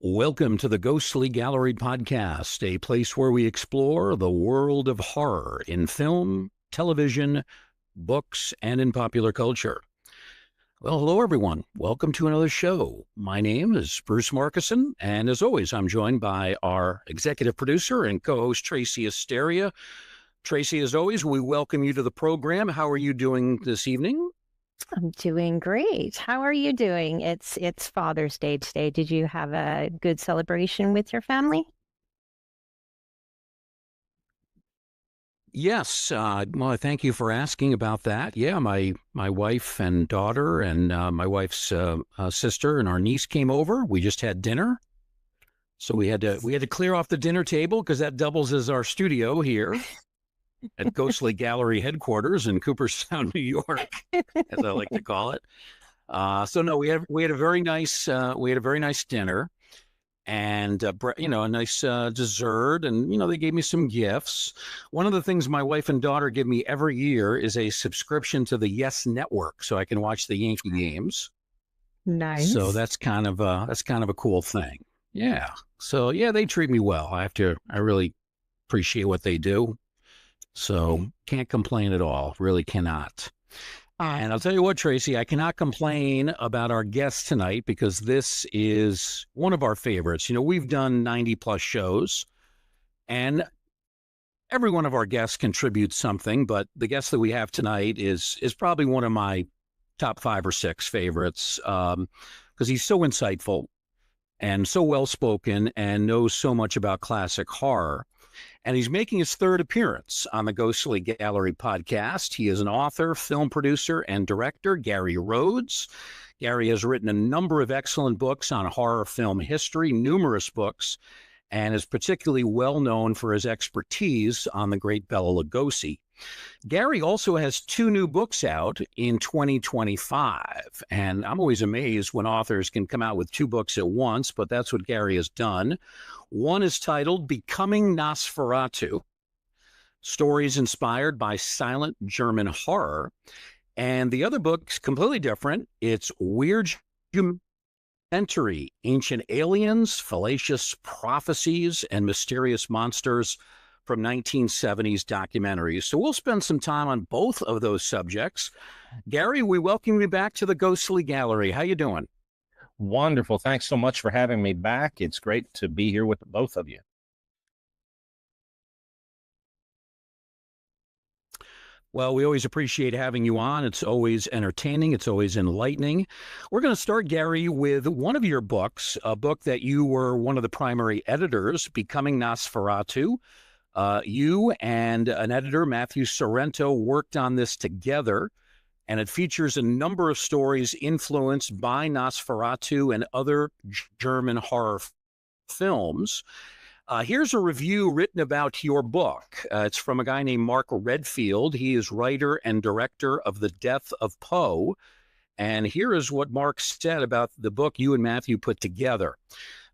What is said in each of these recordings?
Welcome to the Ghostly Gallery podcast, a place where we explore the world of horror in film, television, books, and in popular culture. Well, hello, everyone. Welcome to another show. My name is Bruce Markison, and as always, I'm joined by our executive producer and co-host, Tracy Asteria. Tracy, as always, we welcome you to the program. How are you doing this evening? I'm doing great. How are you doing? It's Father's Day today. Did you have a good celebration with your family? Yes, well, thank you for asking about that. Yeah, my wife and daughter and my wife's sister and our niece came over. We just had dinner, so we had to clear off the dinner table because that doubles as our studio here at Ghostly Gallery headquarters in Cooperstown, New York, as I like to call it. So no, we had a very nice dinner and a nice dessert, and they gave me some gifts. One of the things my wife and daughter give me every year is a subscription to the Yes Network, so I can watch the Yankee games. So Nice. that's kind of a cool thing. Yeah. So yeah, they treat me well. I really appreciate what they do. So can't complain at all. Really cannot. And I'll tell you what, Tracy, I cannot complain about our guest tonight because this is one of our favorites. We've done 90 plus shows, and every one of our guests contributes something, but the guest that we have tonight is probably one of my top 5 or 6 favorites because he's so insightful and so well spoken and knows so much about classic horror. And he's making his 3rd appearance on the Ghostly Gallery podcast. He is an author, film producer, and director, Gary Rhodes. Gary has written a number of excellent books on horror film history, numerous books, and is particularly well known for his expertise on the great Bela Lugosi. Gary also has 2 new books out in 2025, and I'm always amazed when authors can come out with 2 books at once, but that's what Gary has done. One is titled Becoming Nosferatu, Stories Inspired by Silent German Horror, and the other book's completely different. It's Weirdumentary, Ancient Aliens, Fallacious Prophecies, and Mysterious Monsters from 1970s documentaries. So we'll spend some time on both of those subjects. Gary, we welcome you back to the Ghostly Gallery. How you doing? Wonderful. Thanks so much for having me back. It's great to be here with both of you. Well, we always appreciate having you on. It's always entertaining. It's always enlightening. We're going to start, Gary, with one of your books, a book that you were one of the primary editors, Becoming Nosferatu. You and an editor, Matthew Sorrento, worked on this together, and it features a number of stories influenced by Nosferatu and other German horror films. Here's a review written about your book. It's from a guy named Mark Redfield. He is writer and director of The Death of Poe. And here is what Mark said about the book you and Matthew put together.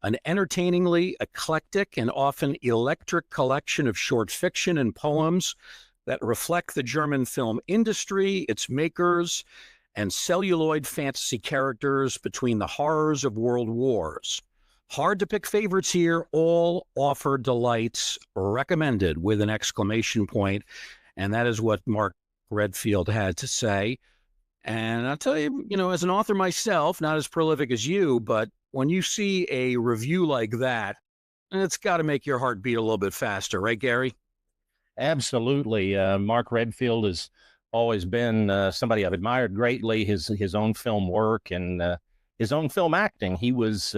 An entertainingly eclectic and often electric collection of short fiction and poems that reflect the German film industry, its makers, and celluloid fantasy characters between the horrors of world wars. Hard to pick favorites here, all offer delights, recommended with an exclamation point. And that is what Mark Redfield had to say. And I'll tell you, as an author myself, not as prolific as you, but when you see a review like that, it's got to make your heart beat a little bit faster, right, Gary? Absolutely. Mark Redfield has always been somebody I've admired greatly, his own film work and his own film acting. He was,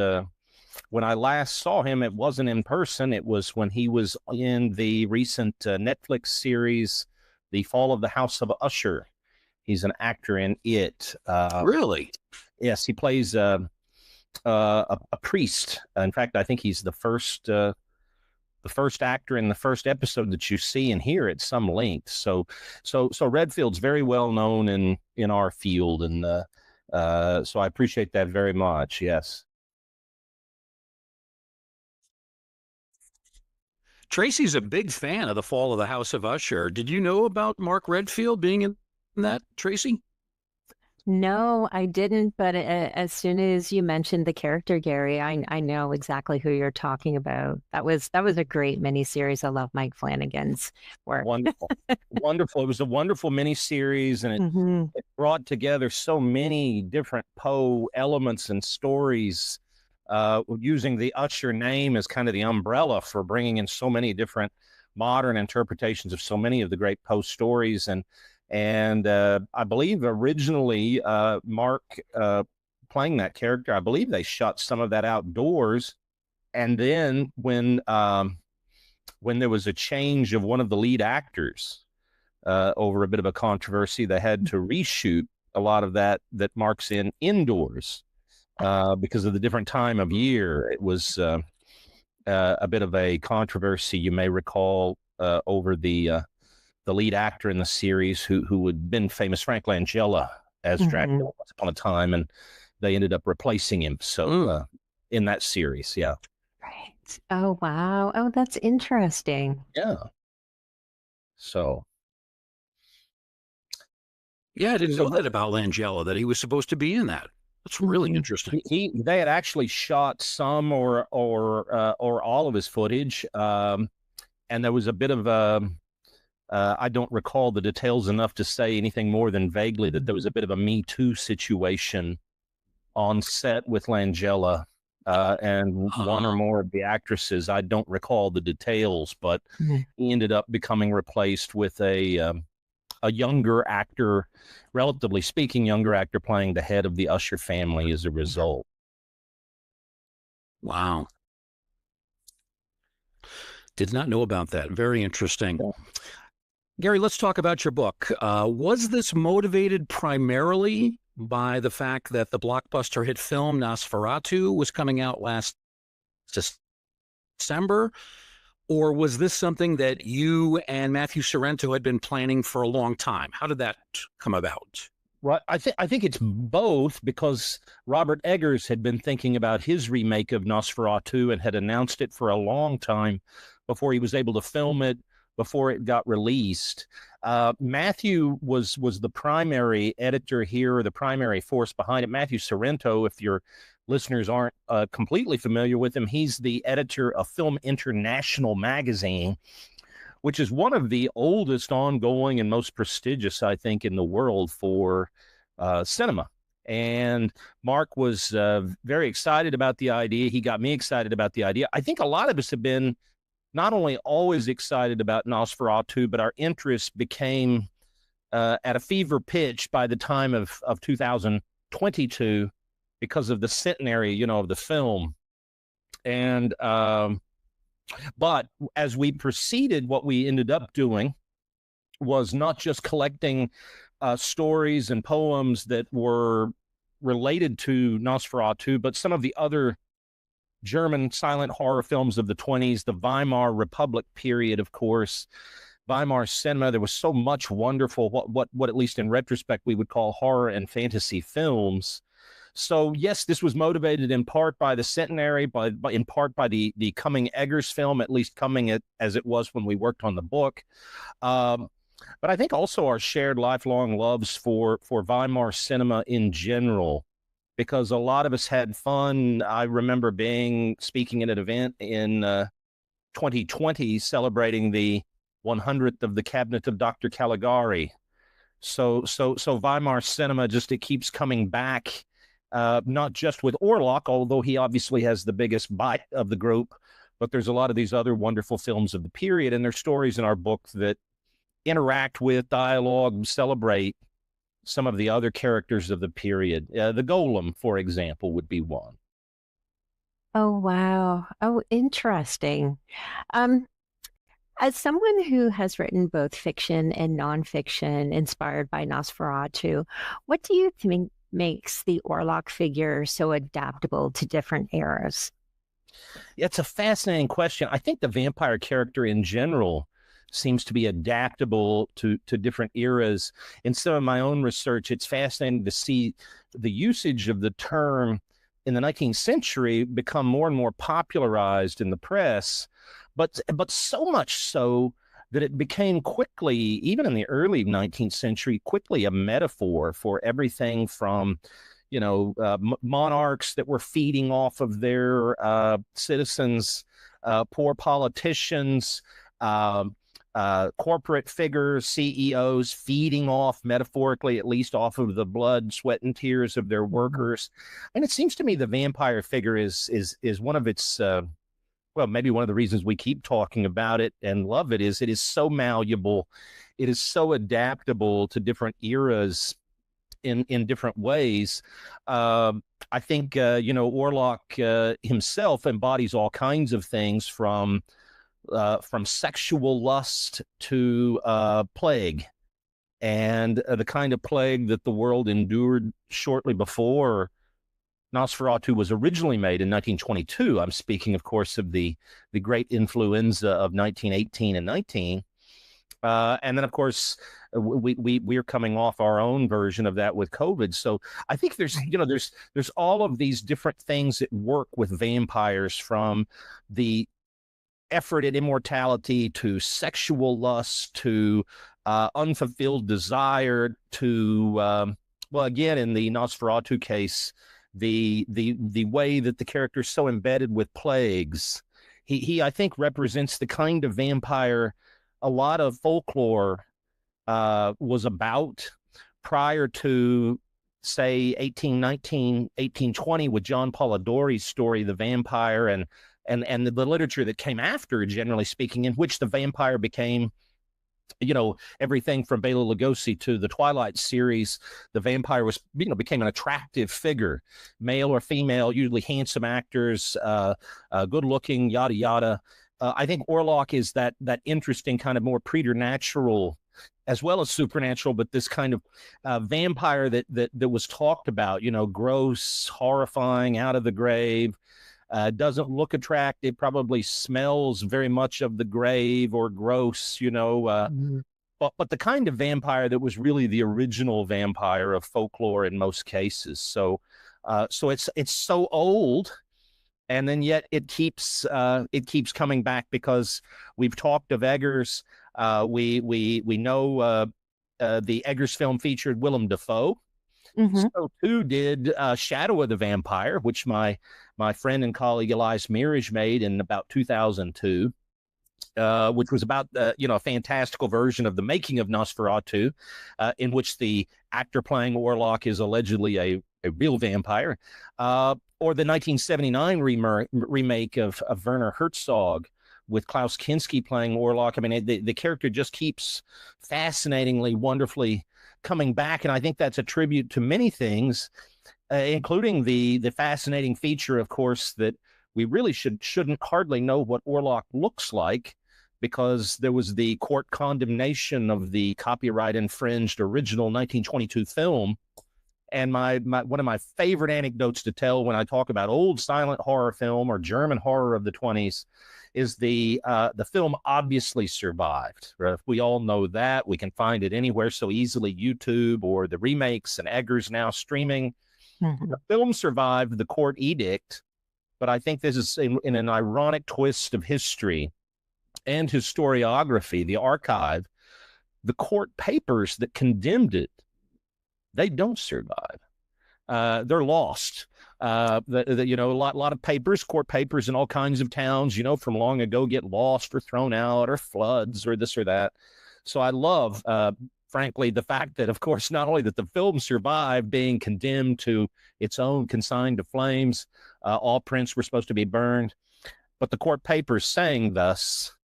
when I last saw him, it wasn't in person. It was when he was in the recent Netflix series, The Fall of the House of Usher. He's an actor in it. Really? Yes, he plays a priest. In fact, I think he's the first actor in the first episode that you see and hear at some length. So Redfield's very well known in our field, and so I appreciate that very much. Yes. Tracy's a big fan of The Fall of the House of Usher. Did you know about Mark Redfield being in that, Tracy? No, I didn't. But as soon as you mentioned the character Gary, I know exactly who you're talking about. That was a great miniseries. I love Mike Flanagan's work. Wonderful, wonderful. It was a wonderful miniseries, and Hmm. it brought together so many different Poe elements and stories, using the Usher name as kind of the umbrella for bringing in so many different modern interpretations of so many of the great Poe stories. And I believe originally Mark playing that character, I believe they shot some of that outdoors, and then when there was a change of one of the lead actors over a bit of a controversy, they had to reshoot a lot of that Mark's in indoors because of the different time of year. It was a bit of a controversy, you may recall, over the lead actor in the series who had been famous, Frank Langella, as Hmm. Dracula once upon a time, and they ended up replacing him. So in that series, yeah, Right. Oh, wow. Oh, that's interesting. yeah. So Yeah, I didn't so know that about Langella, that he was supposed to be in that. That's really Hmm. interesting. they had actually shot some or all of his footage, and there was a bit of a I don't recall the details enough to say anything more than vaguely that there was a bit of a Me Too situation on set with Langella and one or more of the actresses. I don't recall the details, but he ended up becoming replaced with a younger actor, relatively speaking, younger actor playing the head of the Usher family as a result. Wow. Did not know about that. Very interesting. Yeah. Gary, let's talk about your book. Was this motivated primarily by the fact that the blockbuster hit film Nosferatu was coming out last December? Or was this something that you and Matthew Sorrento had been planning for a long time? How did that come about? Well, I think it's both, because Robert Eggers had been thinking about his remake of Nosferatu and had announced it for a long time before he was able to film it, before it got released. Matthew was the primary editor here, the primary force behind it. Matthew Sorrento, if your listeners aren't completely familiar with him, he's the editor of Film International magazine, which is one of the oldest ongoing and most prestigious, I think, in the world for cinema. And Mark was very excited about the idea. He got me excited about the idea. I think a lot of us have been not only always excited about Nosferatu, but our interest became at a fever pitch by the time of 2022 because of the centenary, of the film. And but as we proceeded, what we ended up doing was not just collecting stories and poems that were related to Nosferatu, but some of the other German silent horror films of the 20s, the Weimar Republic period, of course, Weimar cinema. There was so much wonderful, what at least in retrospect we would call horror and fantasy films. So yes, this was motivated in part by the centenary, by in part by the Coming Eggers film, at least coming as it was when we worked on the book. But I think also our shared lifelong loves for Weimar cinema in general, because a lot of us had fun. I remember speaking at an event in 2020 celebrating the 100th of the Cabinet of Dr. Caligari. So Weimar cinema, just it keeps coming back, not just with Orlok, although he obviously has the biggest bite of the group, but there's a lot of these other wonderful films of the period, and there's stories in our book that interact with, dialogue, celebrate some of the other characters of the period. The Golem, for example, would be one. Oh, wow. Oh, interesting. Um, as someone who has written both fiction and nonfiction inspired by Nosferatu, what do you think makes the Orlok figure so adaptable to different eras? It's a fascinating question. I think the vampire character in general seems to be adaptable to different eras. In some of my own research, it's fascinating to see the usage of the term in the 19th century become more and more popularized in the press, but so much so that it became quickly, even in the early 19th century, quickly a metaphor for everything from, monarchs that were feeding off of their citizens, poor politicians, corporate figures, CEOs feeding off, metaphorically at least, off of the blood, sweat, and tears of their workers. And it seems to me the vampire figure is one of its maybe one of the reasons we keep talking about it and love it is so malleable. It is so adaptable to different eras in different ways. I think, Orlok himself embodies all kinds of things from sexual lust to plague, and the kind of plague that the world endured shortly before Nosferatu was originally made in 1922. I'm speaking, of course, of the great influenza of 1918 and 19. And then, of course, we're coming off our own version of that with COVID. So I think there's all of these different things that work with vampires, from the effort at immortality to sexual lust to unfulfilled desire to again, in the Nosferatu case, the way that the character is so embedded with plagues. He I think represents the kind of vampire a lot of folklore was about prior to, say, 1819, 1820, with John Polidori's story, The Vampire, and the literature that came after, generally speaking, in which the vampire became, everything from Bela Lugosi to the Twilight series. The vampire was, became an attractive figure, male or female, usually handsome actors, good looking, yada, yada. I think Orlok is that interesting kind of more preternatural as well as supernatural, but this kind of vampire that was talked about, gross, horrifying, out of the grave, doesn't look attractive, probably smells very much of the grave or gross, but the kind of vampire that was really the original vampire of folklore in most cases. So it's so old, and then yet it keeps coming back, because we've talked of Eggers. We know the Eggers film featured Willem Dafoe. Mm-hmm. So too did Shadow of the Vampire, which my friend and colleague Elias Mirage made in about 2002, which was about a fantastical version of the making of Nosferatu, in which the actor playing Orlok is allegedly a real vampire, or the 1979 remake of Werner Herzog, with Klaus Kinski playing Orlok. I mean, the character just keeps fascinatingly, wonderfully coming back, and I think that's a tribute to many things, including the fascinating feature, of course, that we really shouldn't hardly know what Orlok looks like, because there was the court condemnation of the copyright infringed original 1922 film. And my one of my favorite anecdotes to tell when I talk about old silent horror film or German horror of the 20s is the film obviously survived. We all know that. We can find it anywhere so easily, YouTube or the remakes and Eggers now streaming. Mm-hmm. The film survived the court edict, but I think this is in an ironic twist of history and historiography, the archive, the court papers that condemned it, they don't survive. They're lost. A lot of papers, court papers in all kinds of towns, from long ago, get lost or thrown out, or floods or this or that. So I love, frankly, the fact that, of course, not only that the film survived being condemned to its own, consigned to flames, all prints were supposed to be burned, but the court papers saying thus,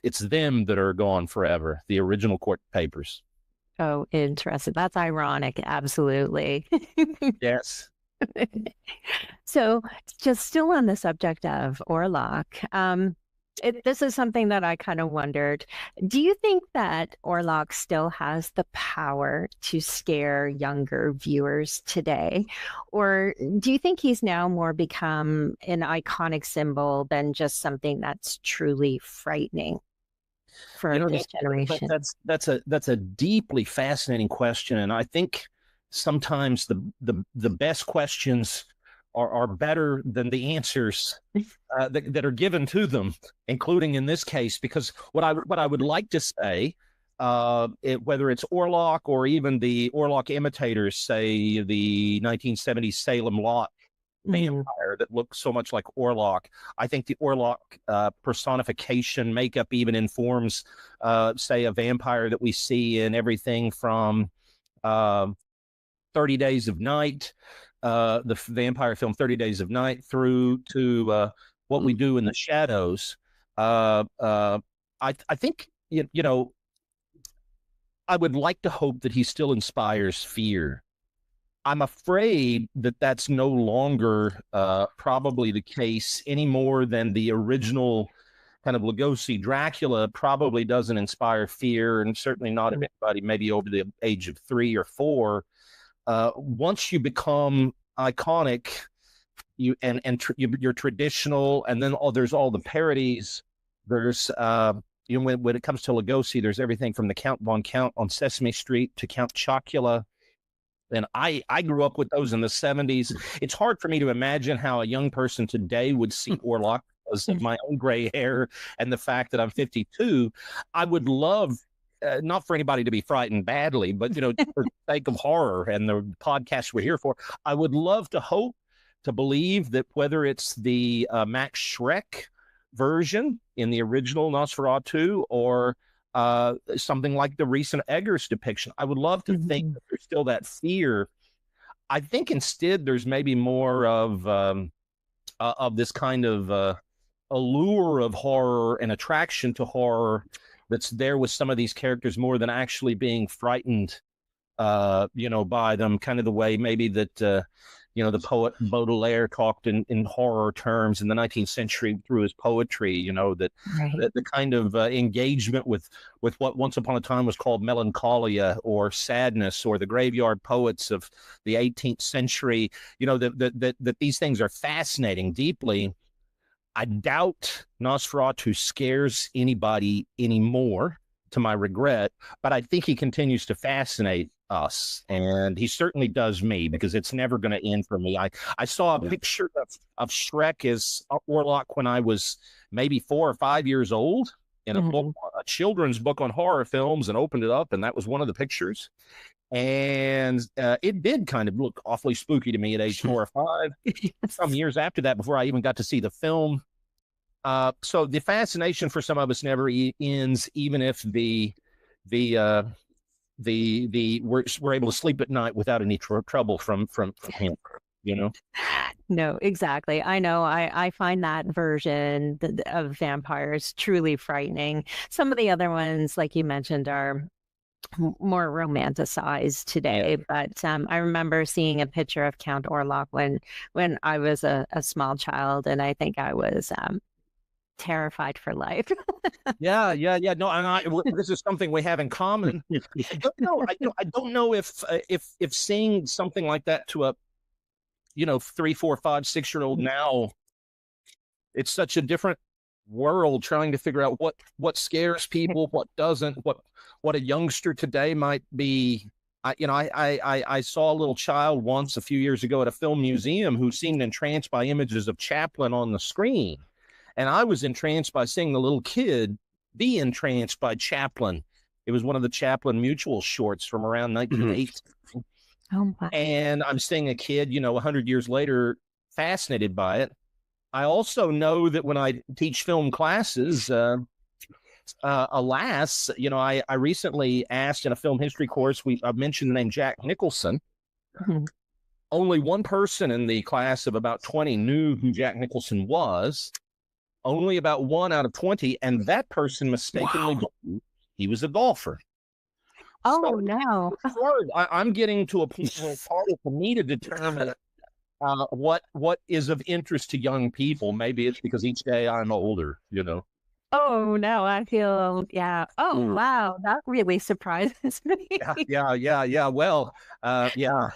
it's them that are gone forever, the original court papers. Oh, interesting. That's ironic. Absolutely. Yes. So just still on the subject of Orlok, this is something that I kind of wondered. Do you think that Orlok still has the power to scare younger viewers today? Or do you think he's now more become an iconic symbol than just something that's truly frightening for this generation? That's a deeply fascinating question, and I think sometimes the best questions are better than the answers that are given to them, including in this case. Because what I would like to say, whether it's Orlok or even the Orlok imitators, say the 1970s Salem Lot vampire that looks so much like Orlok. I think the Orlok personification makeup even informs, say, a vampire that we see in everything from 30 Days of Night, the vampire film 30 Days of Night, through to What We Do in the Shadows. I think, you know, I would like to hope that he still inspires fear. I'm afraid that that's no longer probably the case any more than the original kind of Lugosi Dracula probably doesn't inspire fear, and certainly not anybody maybe over the age of 3 or 4. Once you become iconic, you're traditional, and then there's all the parodies. There's when it comes to Lugosi, there's everything from the Count Von Count on Sesame Street to Count Chocula. And I grew up with those in the 70s. It's hard for me to imagine how a young person today would see Orlok because of my own gray hair and the fact that I'm 52. I would love, not for anybody to be frightened badly, but, you know, for the sake of horror and the podcast we're here for, I would love to hope, to believe that whether it's the Max Schreck version in the original Nosferatu or something like the recent Eggers depiction, I would love to think that there's still that fear. I think instead there's maybe more of this kind of allure of horror and attraction to horror that's there with some of these characters more than actually being frightened, you know, by them. Kind of the way maybe that you know, the poet Baudelaire talked in horror terms in the 19th century through his poetry, you know, that the kind of engagement with what once upon a time was called melancholia or sadness, or the graveyard poets of the 18th century, you know, that these things are fascinating deeply. I doubt Nosferatu scares anybody anymore, to my regret, but I think he continues to fascinate us, and he certainly does me, because it's never going to end for me. I saw a picture of Shrek as Orlok when I was maybe 4 or 5 years old in a book, a children's book on horror films, and opened it up, and that was one of the pictures. And it did kind of look awfully spooky to me at age 4 or 5. Some years after that, before I even got to see the film. So the fascination for some of us never ends, even if we're able to sleep at night without any trouble from him, you know. No, exactly. I know. I find that version of vampires truly frightening. Some of the other ones, like you mentioned, are more romanticized today. But I remember seeing a picture of Count Orlok when I was a small child, and I think I was terrified for life. Yeah. No, and this is something we have in common. I don't know if seeing something like that to a, you know, 3, 4, 5, 6-year-old now, it's such a different world trying to figure out what scares people, what doesn't, what a youngster today might be. I saw a little child once a few years ago at a film museum who seemed entranced by images of Chaplin on the screen. And I was entranced by seeing the little kid be entranced by Chaplin. It was one of the Chaplin Mutual shorts from around 1980. Oh my. And I'm seeing a kid, you know, 100 years later, fascinated by it. I also know that when I teach film classes, alas, you know, I recently asked in a film history course, I mentioned the name Jack Nicholson. Only one person in the class of about 20 knew who Jack Nicholson was. Only about 1 out of 20, and that person mistakenly believed he was a golfer. Oh, so, no. I'm getting to a point where it's harder for me to determine what is of interest to young people. Maybe it's because each day I'm older, you know. Oh, no, I feel, yeah. Oh, wow. That really surprises me. Yeah. Well, yeah.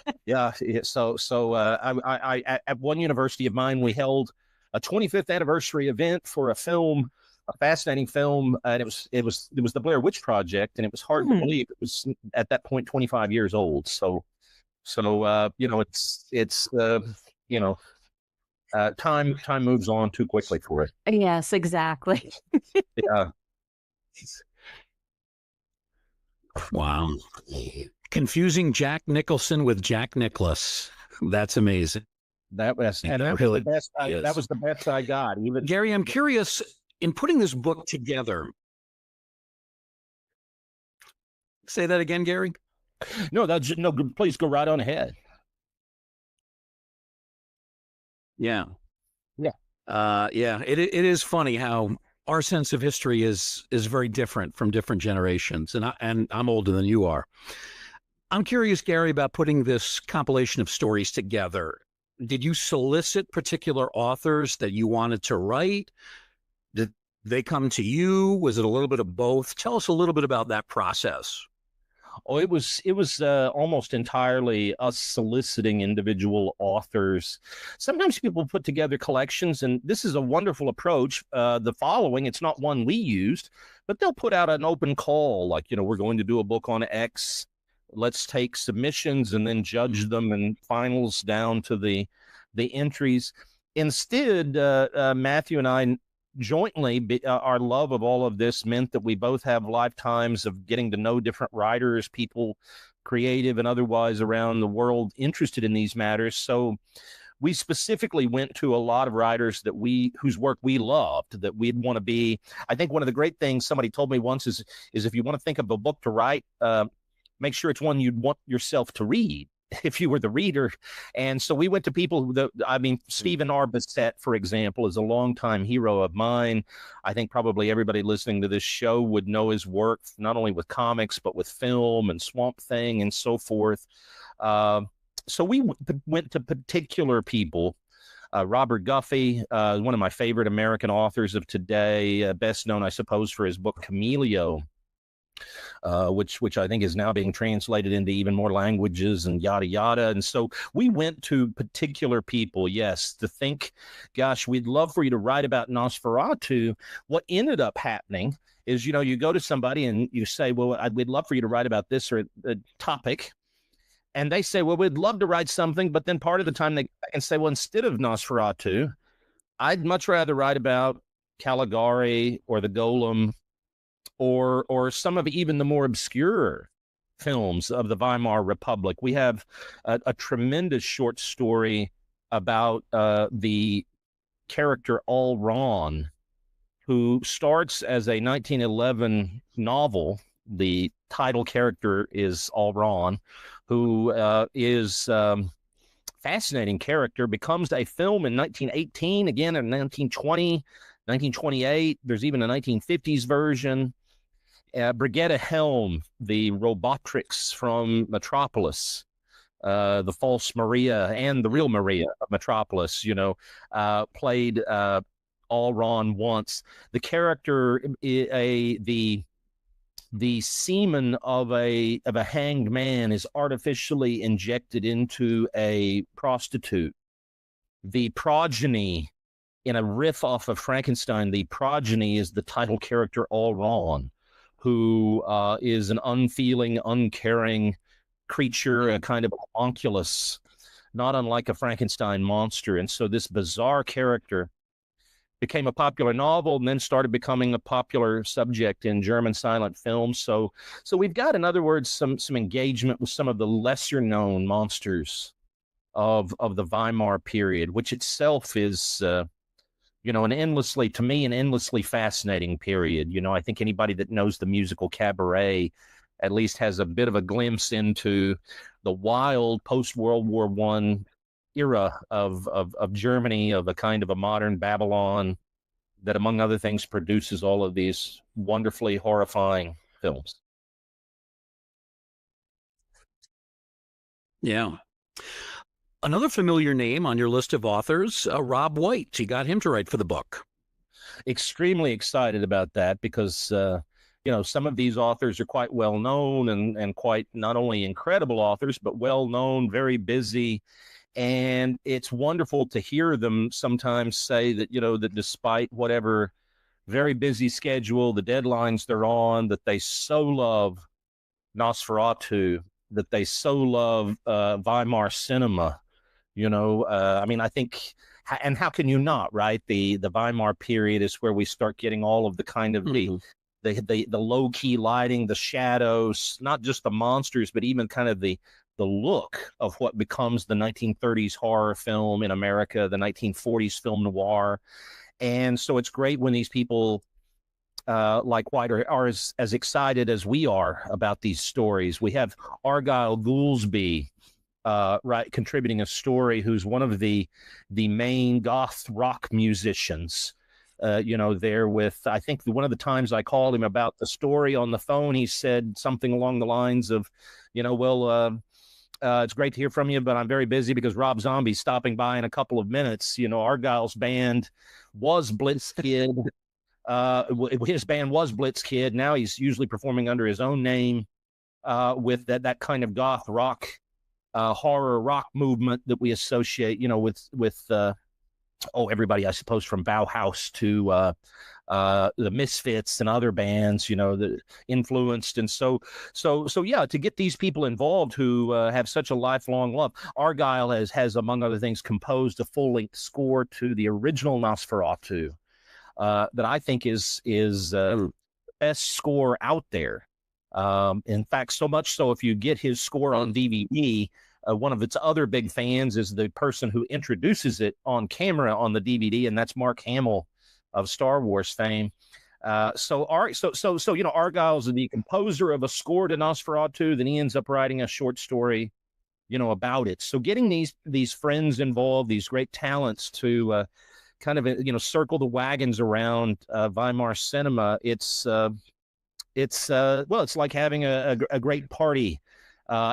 So I at one university of mine, we held a 25th anniversary event for a film, a fascinating film, and it was the Blair Witch Project, and it was hard to believe it was at that point 25 years old. So you know, it's you know, time moves on too quickly for it. Yes, exactly. Yeah. Wow. Confusing Jack Nicholson with Jack Nicholas. That's amazing. That was That that really was the best. is. That was the best I got. Even Gary, I'm curious, in putting this book together. Say that again, Gary. no, please go right on ahead. Yeah. Yeah. Yeah. It is funny how our sense of history is very different from different generations, and I'm older than you are. I'm curious, Gary, about putting this compilation of stories together. Did you solicit particular authors that you wanted to write? Did they come to you? Was it a little bit of both? Tell us a little bit about that process. Oh, it was almost entirely us soliciting individual authors. Sometimes people put together collections, and this is a wonderful approach. The following, it's not one we used, but they'll put out an open call, like, we're going to do a book on X. Let's take submissions and then judge them and finals down to the entries. Instead, Matthew and I jointly, our love of all of this meant that we both have lifetimes of getting to know different writers, people creative and otherwise around the world interested in these matters. So we specifically went to a lot of writers whose work we loved, that we'd want to be. I think one of the great things somebody told me once is if you want to think of a book to write, make sure it's one you'd want yourself to read if you were the reader. And so we went to people Stephen R. Bissett, for example, is a longtime hero of mine. I think probably everybody listening to this show would know his work, not only with comics, but with film and Swamp Thing and so forth. So we went to particular people. Robert Guffey, one of my favorite American authors of today, best known, I suppose, for his book Camelio, which I think is now being translated into even more languages and yada yada. And so we went to particular people, yes, to think, gosh, we'd love for you to write about Nosferatu. What ended up happening is, you go to somebody and you say, well, we'd love for you to write about this or a topic. And they say, well, we'd love to write something. But then part of the time they can say, well, instead of Nosferatu, I'd much rather write about Caligari or the Golem or some of even the more obscure films of the Weimar Republic. We have a tremendous short story about the character Alron, who starts as a 1911 novel. The title character is Alron, who is fascinating character, becomes a film in 1918, again in 1920, 1928. There's even a 1950s version. Brigitte Helm, the robotrix from Metropolis, the false Maria and the real Maria of Metropolis, played Alron once. The character, the semen of a hanged man is artificially injected into a prostitute. The progeny, in a riff off of Frankenstein, the progeny is the title character Alron, who is an unfeeling, uncaring creature, a kind of homunculus, not unlike a Frankenstein monster. And so this bizarre character became a popular novel and then started becoming a popular subject in German silent films. So we've got, in other words, some engagement with some of the lesser known monsters of the Weimar period, which itself is an endlessly fascinating period. I think anybody that knows the musical Cabaret at least has a bit of a glimpse into the wild post-World War I era of Germany, of a kind of a modern Babylon that, among other things, produces all of these wonderfully horrifying films. Yeah. Another familiar name on your list of authors, Rob White. You got him to write for the book. Extremely excited about that because, some of these authors are quite well known and quite not only incredible authors, but well known, very busy. And it's wonderful to hear them sometimes say that, that despite whatever very busy schedule, the deadlines they're on, that they so love Nosferatu, that they so love Weimar cinema. I think and how can you not, right? The Weimar period is where we start getting all of the kind of the low key lighting, the shadows, not just the monsters, but even kind of the look of what becomes the 1930s horror film in America, the 1940s film noir. And so it's great when these people like White are as excited as we are about these stories. We have Argyle Goolsby, right, contributing a story, who's one of the main goth rock musicians. There with, I think one of the times I called him about the story on the phone, he said something along the lines of, it's great to hear from you, but I'm very busy because Rob Zombie's stopping by in a couple of minutes. Argyle's band was Blitz Kid. His band was Blitz Kid. Now he's usually performing under his own name with that kind of goth rock, horror rock movement that we associate, with everybody, I suppose, from Bauhaus to the Misfits and other bands, that influenced. And so yeah, to get these people involved who have such a lifelong love. Argyle has, among other things, composed a full-length score to the original Nosferatu that I think is the best score out there. In fact, so much so, if you get his score on DVD, one of its other big fans is the person who introduces it on camera on the DVD, and that's Mark Hamill of Star Wars fame. Argyle's the composer of a score to Nosferatu. Then he ends up writing a short story, about it. So getting these friends involved, these great talents to kind of circle the wagons around Weimar cinema, it's like having a great party.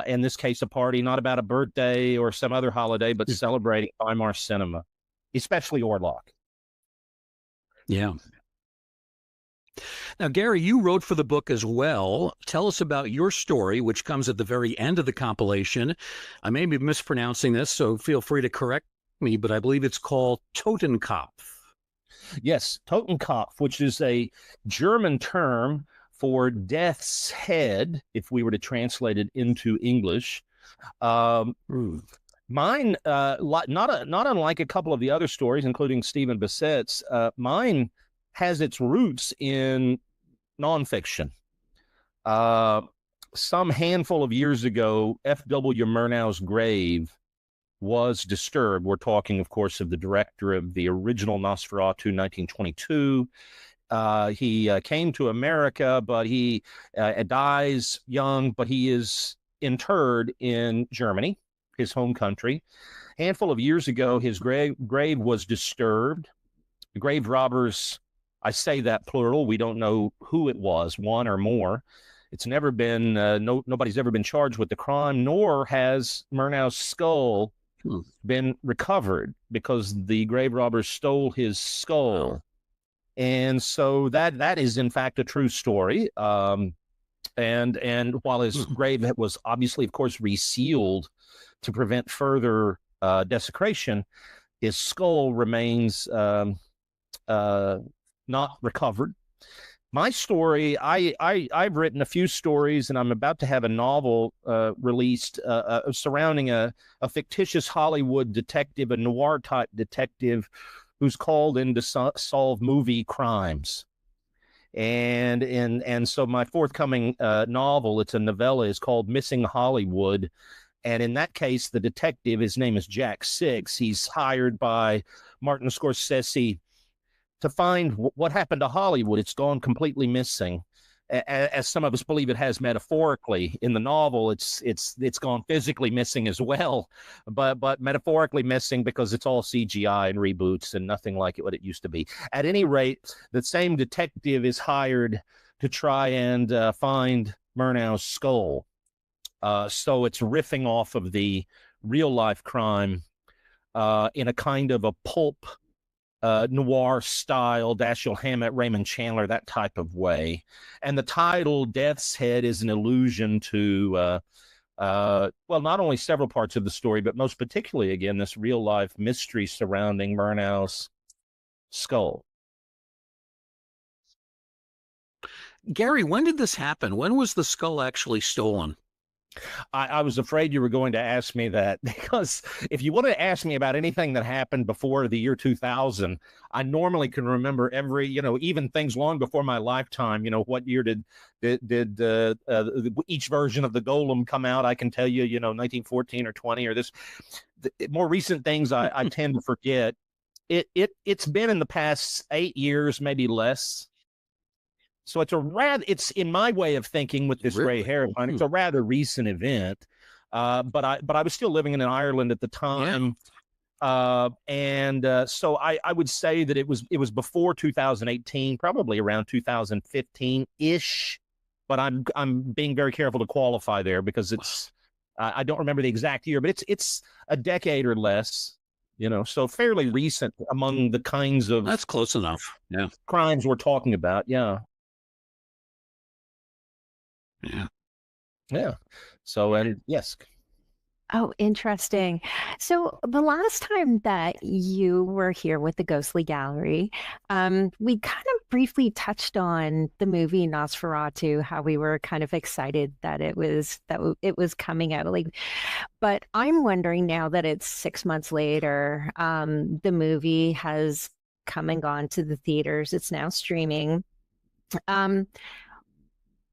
In this case, a party not about a birthday or some other holiday, but celebrating Weimar cinema, especially Orlok. Yeah. Now, Gary, you wrote for the book as well. Tell us about your story, which comes at the very end of the compilation. I may be mispronouncing this, so feel free to correct me, but I believe it's called Totenkopf. Yes, Totenkopf, which is a German term for death's head, if we were to translate it into English. Mine, not unlike a couple of the other stories, including Stephen Bissett's, mine has its roots in nonfiction. Some handful of years ago, F.W. Murnau's grave was disturbed. We're talking, of course, of the director of the original Nosferatu, 1922. He came to America, but he dies young, but he is interred in Germany, his home country. A handful of years ago, his grave was disturbed. The grave robbers, I say that plural, we don't know who it was, one or more. It's never been, nobody's ever been charged with the crime, nor has Murnau's skull been recovered, because the grave robbers stole his skull. And so that is in fact a true story. And while his grave was obviously, of course, resealed to prevent further desecration, his skull remains not recovered. My story, I've written a few stories, and I'm about to have a novel released surrounding a fictitious Hollywood detective, a noir type detective, who's called in to solve movie crimes. And so my forthcoming novel, it's a novella, is called Missing Hollywood. And in that case, the detective, his name is Jack Six. He's hired by Martin Scorsese to find what happened to Hollywood. It's gone completely missing, as some of us believe it has metaphorically. In the novel, it's gone physically missing as well, but metaphorically missing because it's all CGI and reboots and nothing like what it used to be. At any rate, the same detective is hired to try and find Murnau's skull. So it's riffing off of the real life crime in a kind of a pulp noir style, Dashiell Hammett, Raymond Chandler, that type of way. And the title Death's Head is an allusion to not only several parts of the story, but most particularly, again, this real life mystery surrounding Murnau's skull. Gary, when did this happen? When was the skull actually stolen? I was afraid you were going to ask me that, because if you want to ask me about anything that happened before the year 2000, I normally can remember every, even things long before my lifetime. What year did each version of the Golem come out? I can tell you, 1914 or 20 or this. More recent things I tend to forget. It's been in the past 8 years, maybe less. So it's in my way of thinking with this gray hair of mine, it's a rather recent event. But I was still living in Ireland at the time. Yeah. So I would say that it was before 2018, probably around 2015-ish. But I'm being very careful to qualify there, because I don't remember the exact year, but it's a decade or less. So fairly recent among the kinds of That's close enough. Yeah. crimes we're talking about. Yeah. Yeah. Yeah. So, and yes. Oh, interesting. So the last time that you were here with the Ghostly Gallery, we kind of briefly touched on the movie Nosferatu, how we were kind of excited that it was coming out. But I'm wondering, now that it's 6 months later, the movie has come and gone to the theaters. It's now streaming.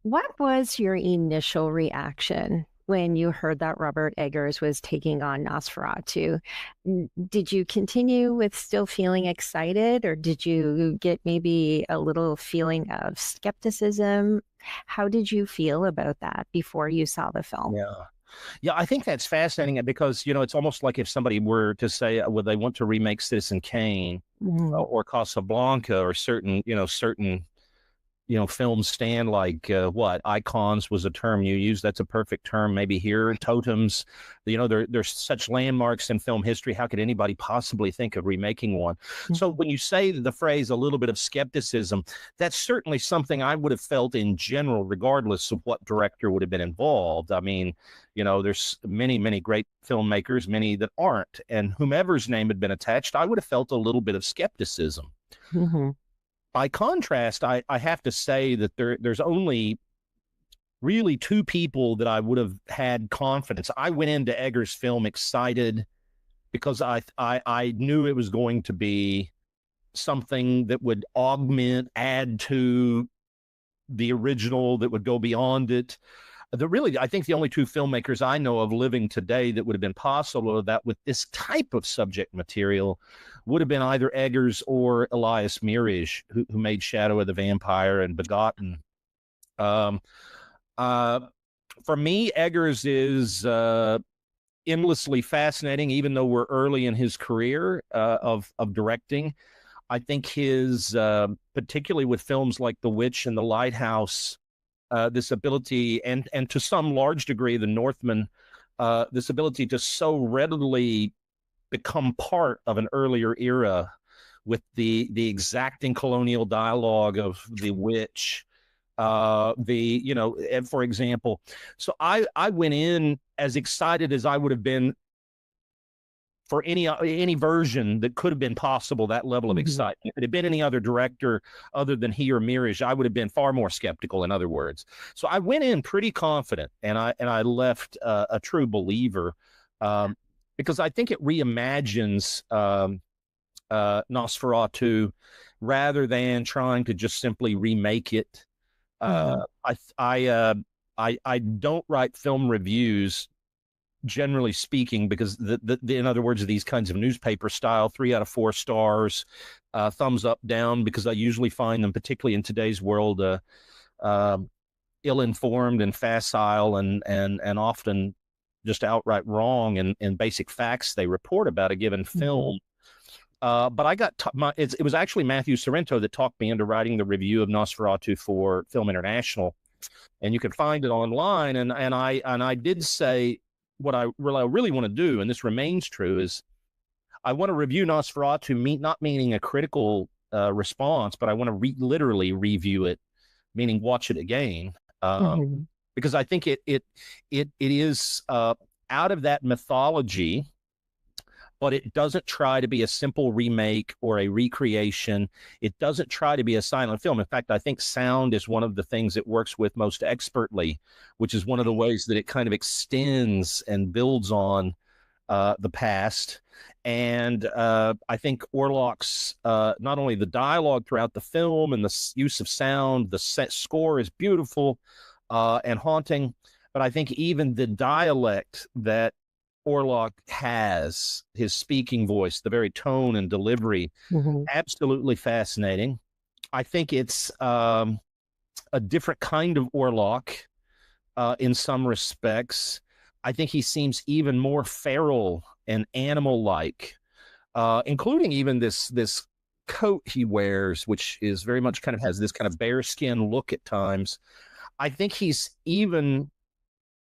What was your initial reaction when you heard that Robert Eggers was taking on Nosferatu? Did you continue with still feeling excited, or did you get maybe a little feeling of skepticism? How did you feel about that before you saw the film? Yeah. Yeah, I think that's fascinating, because, it's almost like if somebody were to say, well, they want to remake Citizen Kane or Casablanca, or certain films stand like what icons was a term you used. That's a perfect term. Maybe here, totems. There's such landmarks in film history. How could anybody possibly think of remaking one? So when you say the phrase "a little bit of skepticism," that's certainly something I would have felt in general, regardless of what director would have been involved. I mean, there's many great filmmakers, many that aren't, and whomever's name had been attached, I would have felt a little bit of skepticism. Mm-hmm. By contrast, I have to say that there's only really two people that I would have had confidence. I went into Eggers' film excited because I knew it was going to be something that would add to the original, that would go beyond it. I think the only two filmmakers I know of living today that would have been possible of that with this type of subject material would have been either Eggers or Elias Mirage, who made Shadow of the Vampire and Begotten. For me, Eggers is endlessly fascinating, even though we're early in his career of directing. I think his, particularly with films like The Witch and The Lighthouse, this ability, and to some large degree, The Northman, this ability to so readily become part of an earlier era with the exacting colonial dialogue of The Witch, for example. So I went in as excited as I would have been for any version that could have been possible, that level of excitement. If it had been any other director other than he or Mirage, I would have been far more skeptical, in other words. So I went in pretty confident, and I left a true believer, because I think it reimagines Nosferatu rather than trying to just simply remake it. I don't write film reviews, generally speaking, because in other words, these kinds of newspaper style 3 out of 4 stars, thumbs up, down, because I usually find them, particularly in today's world, ill-informed and facile, and often just outright wrong in basic facts they report about a given film. But I got it was actually Matthew Sorrento that talked me into writing the review of Nosferatu for Film International, and you can find it online. And I did say, what I really want to do, and this remains true, is I want to review Nosferatu, not meaning a critical response, but I want to literally review it, meaning watch it again, because I think it is out of that mythology but it doesn't try to be a simple remake or a recreation. It doesn't try to be a silent film. In fact, I think sound is one of the things it works with most expertly, which is one of the ways that it kind of extends and builds on the past. And I think Orlok's not only the dialogue throughout the film and the use of sound, the score is beautiful and haunting, but I think even the dialect that Orlok has, his speaking voice, the very tone and delivery, absolutely fascinating. I think it's a different kind of Orlok in some respects. I think he seems even more feral and animal-like, including even this coat he wears, which is very much kind of has this kind of bearskin look at times. I think he's even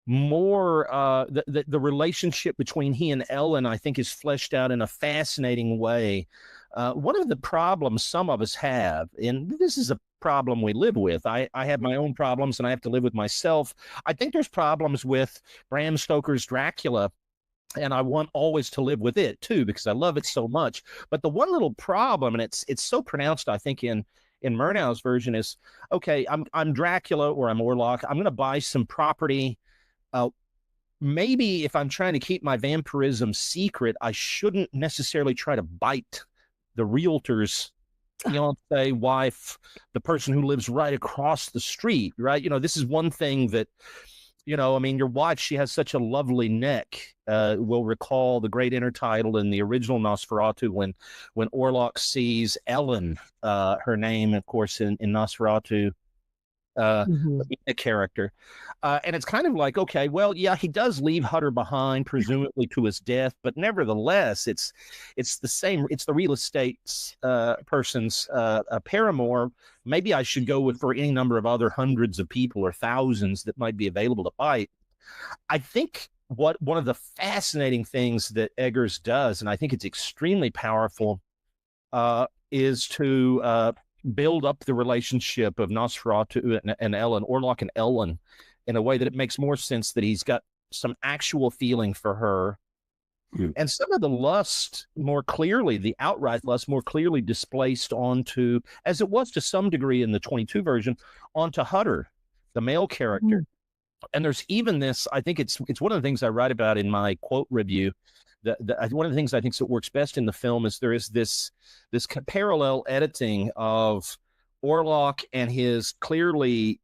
more the relationship between he and Ellen, I think, is fleshed out in a fascinating way. One of the problems some of us have, and this is a problem we live with. I have my own problems and I have to live with myself. I think there's problems with Bram Stoker's Dracula, and I want always to live with it too, because I love it so much. But the one little problem, and it's so pronounced, I think, in Murnau's version, is, okay, I'm Dracula or I'm Orlok. I'm going to buy some property. Maybe if I'm trying to keep my vampirism secret, I shouldn't necessarily try to bite the realtor's fiance, wife, the person who lives right across the street, right? This is one thing that, I mean, your wife, she has such a lovely neck. We'll recall the great intertitle in the original Nosferatu when Orlok sees Ellen, her name, of course, in Nosferatu, a character. And it's kind of like, okay, well, yeah, he does leave Hutter behind, presumably to his death, but nevertheless, it's the same. It's the real estate person's paramour. Maybe I should go with for any number of other hundreds of people or thousands that might be available to bite. I think one of the fascinating things that Eggers does, and I think it's extremely powerful, is to build up the relationship of Nosferatu and Ellen, Orlok and Ellen, in a way that it makes more sense that he's got some actual feeling for her. And some of the lust more clearly, the outright lust more clearly displaced onto, as it was to some degree in the 22 version, onto Hutter, the male character. And there's even this, I think it's one of the things I write about in my quote review. One of the things I think that works best in the film is there is this parallel editing of Orlok and his clearly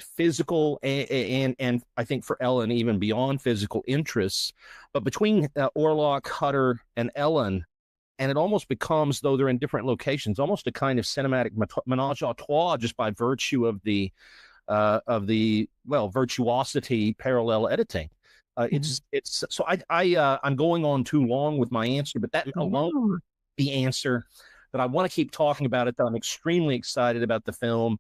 physical and I think for Ellen even beyond physical interests, but between Orlok, Hutter, and Ellen, and it almost becomes, though they're in different locations, almost a kind of cinematic menage a trois just by virtue of the virtuosity parallel editing. It's so I'm going on too long with my answer, but that alone the answer that I want to keep talking about it. That I'm extremely excited about the film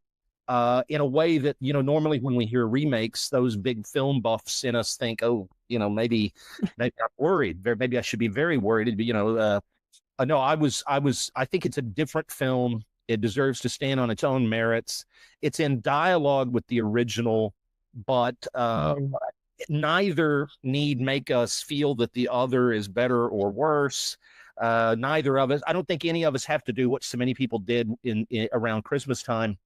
in a way that, normally when we hear remakes, those big film buffs in us think, oh, maybe I'm worried. Maybe I should be very worried. But no, I think it's a different film. It deserves to stand on its own merits. It's in dialogue with the original, but neither need make us feel that the other is better or worse. Neither of us, I don't think any of us have to do what so many people did in around Christmas time,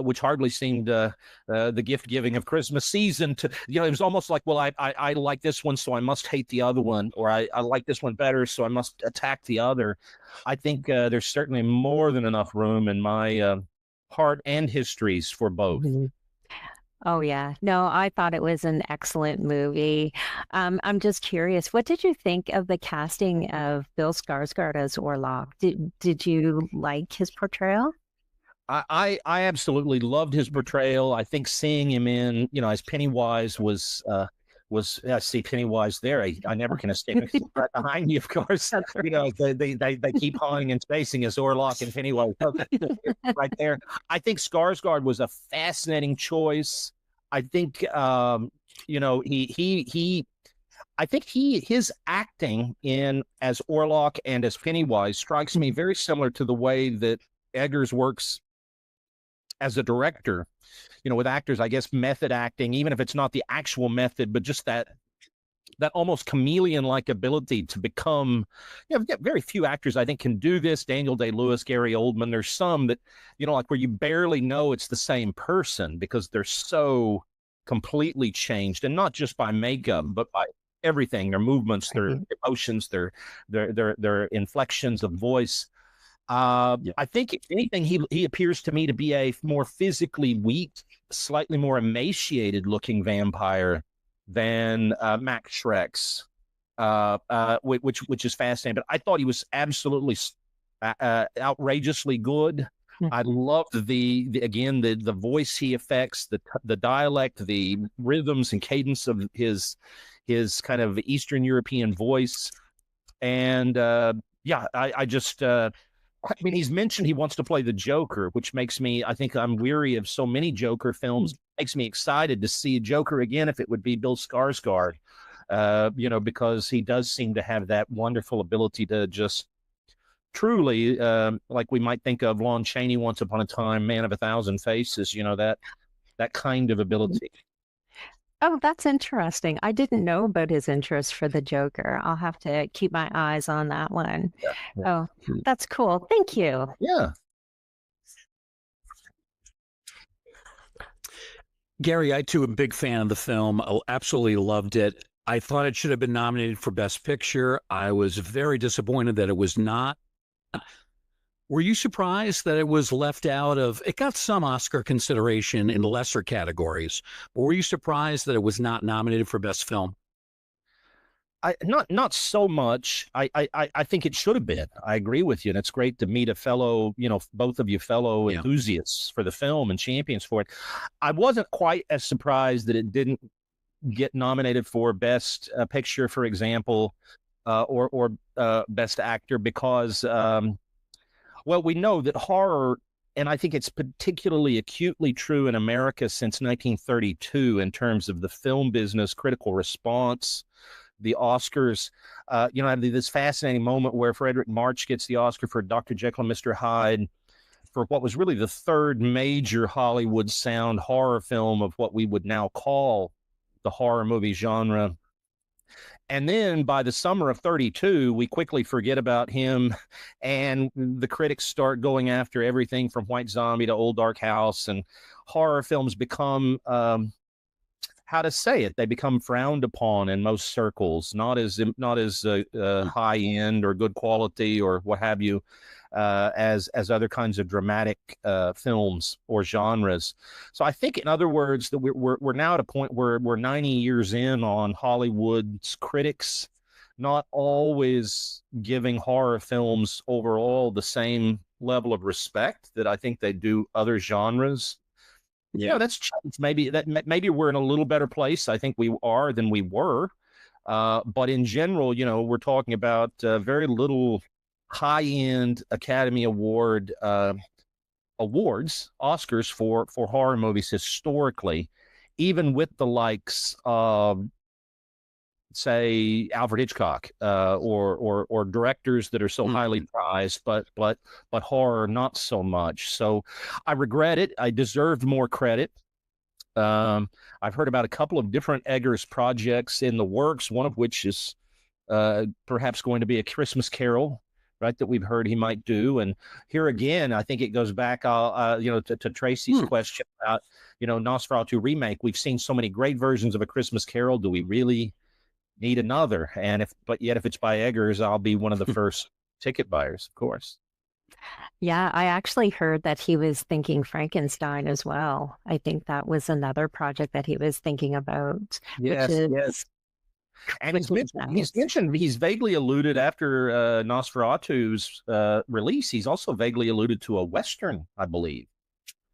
which hardly seemed the gift giving of Christmas season. To it was almost like, well, I like this one, so I must hate the other one, or I like this one better, so I must attack the other. I think there's certainly more than enough room in my heart and histories for both. Oh, yeah. No, I thought it was an excellent movie. I'm just curious, what did you think of the casting of Bill Skarsgård as Orlok? Did you like his portrayal? I absolutely loved his portrayal. I think seeing him in, as Pennywise was I see Pennywise there. I never can escape him. Right behind you, of course. They keep hawing and spacing as Orlok and Pennywise right there. I think Skarsgård was a fascinating choice. I think I think his acting in as Orlok and as Pennywise strikes me very similar to the way that Eggers works as a director, with actors, I guess, method acting, even if it's not the actual method, but just that that almost chameleon-like ability to become, very few actors I think can do this. Daniel Day-Lewis, Gary Oldman, there's some that, like where you barely know it's the same person because they're so completely changed, and not just by makeup, but by everything, their movements, their emotions, their inflections of voice. I think if anything, he appears to me to be a more physically weak, slightly more emaciated looking vampire than Max Schreck's, which is fascinating. But I thought he was absolutely outrageously good. I loved the voice he affects, the dialect, the rhythms and cadence of his kind of Eastern European voice, and I just. I mean, he's mentioned he wants to play the Joker, which makes me, I think I'm weary of so many Joker films. Makes me excited to see Joker again if it would be Bill Skarsgård, because he does seem to have that wonderful ability to just truly, like we might think of Lon Chaney Once Upon a Time, Man of a Thousand Faces, that kind of ability. Oh, that's interesting. I didn't know about his interest for the Joker. I'll have to keep my eyes on that one. Yeah. Oh, that's cool. Thank you. Yeah. Gary, I too am a big fan of the film. I absolutely loved it. I thought it should have been nominated for Best Picture. I was very disappointed that it was not. Were you surprised that it was left out of? It got some Oscar consideration in lesser categories, but were you surprised that it was not nominated for Best Film? Not so much. I think it should have been. I agree with you, and it's great to meet a fellow, both of you fellow enthusiasts for the film and champions for it. I wasn't quite as surprised that it didn't get nominated for Best Picture, for example, or Best Actor, because well, we know that horror, and I think it's particularly acutely true in America since 1932 in terms of the film business, critical response, the Oscars. I have this fascinating moment where Frederick March gets the Oscar for Dr. Jekyll and Mr. Hyde for what was really the third major Hollywood sound horror film of what we would now call the horror movie genre. And then by the summer of 32, we quickly forget about him, and the critics start going after everything from White Zombie to Old Dark House, and horror films become, how to say it, they become frowned upon in most circles, not as high end or good quality or what have you, as other kinds of dramatic films or genres. So I think, in other words, that we're now at a point where we're 90 years in on Hollywood's critics not always giving horror films overall the same level of respect that I think they do other genres. Yeah, that's changed. Maybe we're in a little better place. I think we are than we were. But in general, we're talking about very little high-end Academy Award awards, Oscars for horror movies historically, even with the likes of, say, Alfred Hitchcock, or directors that are so highly prized, but horror not so much. So I regret it. I deserved more credit. I've heard about a couple of different Eggers projects in the works, one of which is perhaps going to be A Christmas Carol, right, that we've heard he might do. And here again, I think it goes back, to Tracy's question about, Nosferatu remake. We've seen so many great versions of A Christmas Carol. Do we really need another? And if it's by Eggers, I'll be one of the first ticket buyers, of course. Yeah, I actually heard that he was thinking Frankenstein as well. I think that was another project that he was thinking about. Yes. And he's vaguely alluded after Nosferatu's release. He's also vaguely alluded to a Western, I believe.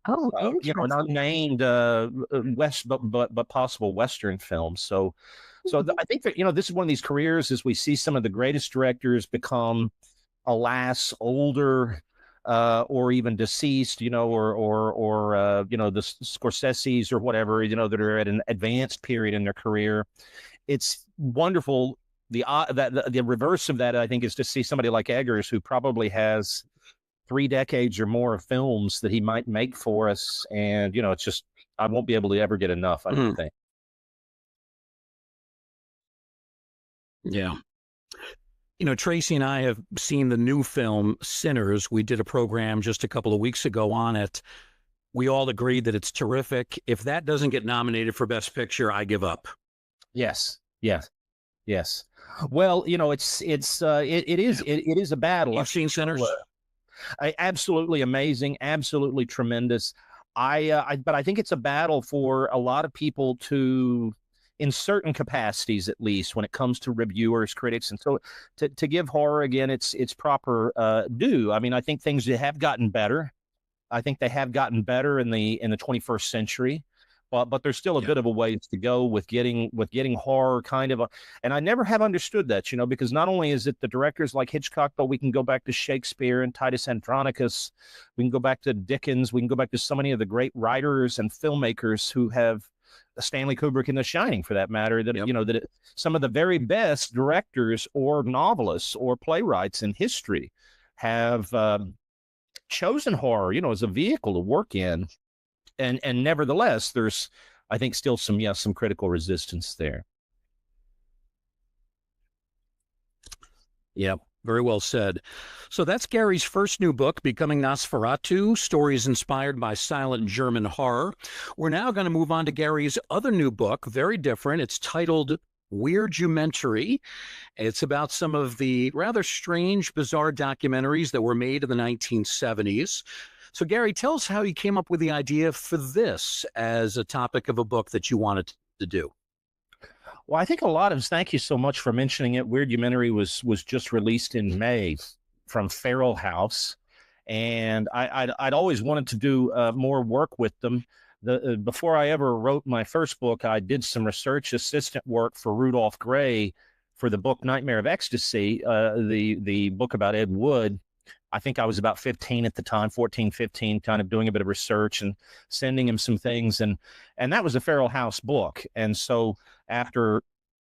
Oh, interesting. Not named West, but possible Western films. So I think that, this is one of these careers as we see some of the greatest directors become, alas, older, or even deceased, or the Scorsese's or whatever, that are at an advanced period in their career. It's wonderful. The reverse of that, I think, is to see somebody like Eggers, who probably has 3 decades or more of films that he might make for us. And, it's just, I won't be able to ever get enough, I don't think. Yeah. You know, Tracy and I have seen the new film Sinners. We did a program just a couple of weeks ago on it. We all agreed that it's terrific. If that doesn't get nominated for Best Picture, I give up. Yes. Yes. Yes. Well, you know, it is a battle. You've seen Sinners? Absolutely amazing, absolutely tremendous. But I think it's a battle for a lot of people to, in certain capacities at least, when it comes to reviewers, critics, and so to give horror again its proper due. I mean, I think things have gotten better. I think they have gotten better in the 21st century, but there's still a bit of a ways to go with getting horror kind of and I never have understood that, you know, because not only is it the directors like Hitchcock, but we can go back to Shakespeare and Titus Andronicus, we can go back to Dickens, we can go back to so many of the great writers and filmmakers who have Stanley Kubrick in The Shining, for that matter, that you know some of the very best directors or novelists or playwrights in history have chosen horror, you know, as a vehicle to work in. And nevertheless, there's, I think, still some critical resistance there. Yeah, very well said. So that's Gary's first new book, Becoming Nosferatu, stories inspired by silent German horror. We're now going to move on to Gary's other new book, very different. It's titled Weirdumentary. It's about some of the rather strange, bizarre documentaries that were made in the 1970s. So, Gary, tell us how you came up with the idea for this as a topic of a book that you wanted to do. Well, I think thank you so much for mentioning it. Weirdumentary was just released in May from Feral House, and I'd always wanted to do more work with them. Before I ever wrote my first book, I did some research assistant work for Rudolph Gray for the book Nightmare of Ecstasy, the book about Ed Wood. I think I was about 15 at the time, 14, 15, kind of doing a bit of research and sending him some things. And that was a Feral House book. And so after,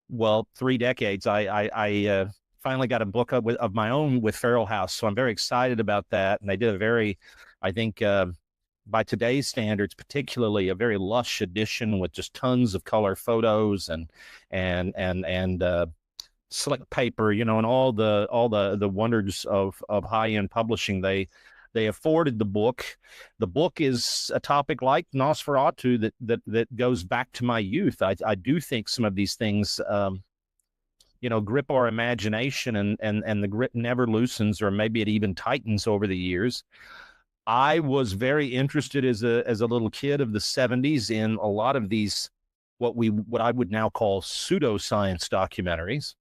3 decades, I finally got a book of my own with Feral House. So I'm very excited about that. And they did a very, I think, by today's standards, particularly a very lush edition with just tons of color photos and slick paper, you know, and all the wonders of high-end publishing they afforded the book. The book is a topic like Nosferatu that goes back to my youth. I do think some of these things you know, grip our imagination, and the grip never loosens, or maybe it even tightens over the years. I was very interested as a little kid of the 70s in a lot of these what I would now call pseudoscience documentaries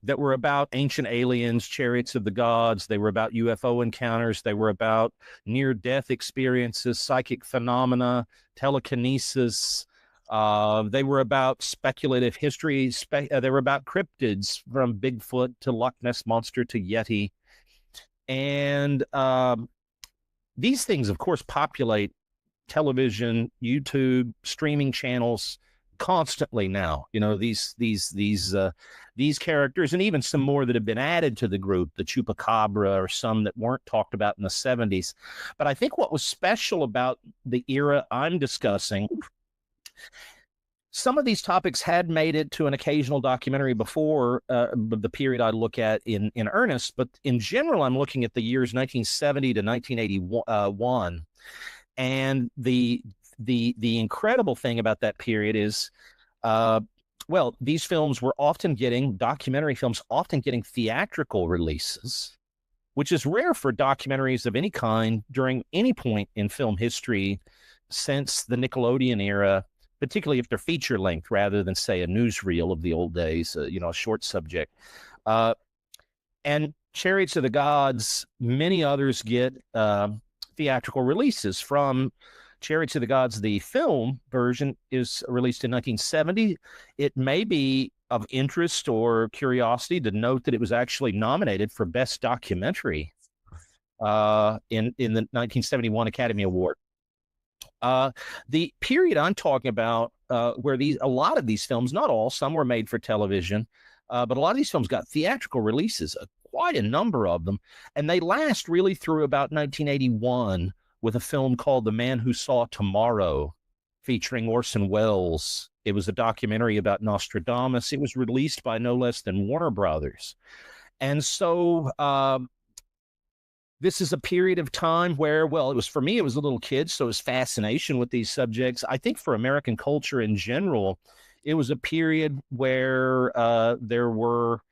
that were about ancient aliens, chariots of the gods. They were about UFO encounters. They were about near-death experiences, psychic phenomena, telekinesis. They were about speculative history. They were about cryptids, from Bigfoot to Loch Ness Monster to Yeti. And these things, of course, populate television, YouTube, streaming channels constantly now. You know, these characters, and even some more that have been added to the group, the Chupacabra, or some that weren't talked about in the 70s. But I think what was special about the era I'm discussing, some of these topics had made it to an occasional documentary before the period I look at in earnest. But in general, I'm looking at the years 1970 to 1981. And the incredible thing about that period is, these films were documentary films often getting theatrical releases, which is rare for documentaries of any kind during any point in film history since the Nickelodeon era, particularly if they're feature length rather than, say, a newsreel of the old days, you know, a short subject. And Chariots of the Gods, many others get theatrical releases. From Chariots of the Gods, the film version is released in 1970. It may be of interest or curiosity to note that it was actually nominated for Best Documentary in the 1971 Academy Award. The period I'm talking about, where a lot of these films, not all, some were made for television, but a lot of these films got theatrical releases, quite a number of them, and they last really through about 1981 with a film called The Man Who Saw Tomorrow, featuring Orson Welles. It was a documentary about Nostradamus. It was released by no less than Warner Brothers. And so this is a period of time where, well, it was for me, it was a little kid, so it was fascination with these subjects. I think for American culture in general, it was a period where there were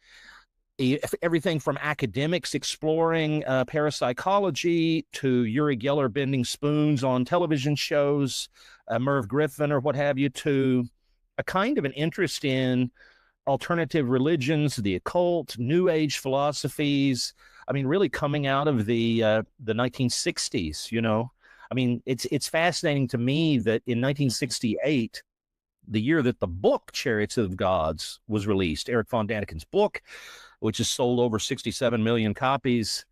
everything from academics exploring parapsychology to Uri Geller bending spoons on television shows, Merv Griffin or what have you, to a kind of an interest in alternative religions, the occult, New Age philosophies. I mean, really coming out of the 1960s. You know, I mean, it's fascinating to me that in 1968, the year that the book Chariots of the Gods was released, Eric von Daniken's book, which has sold over 67 million copies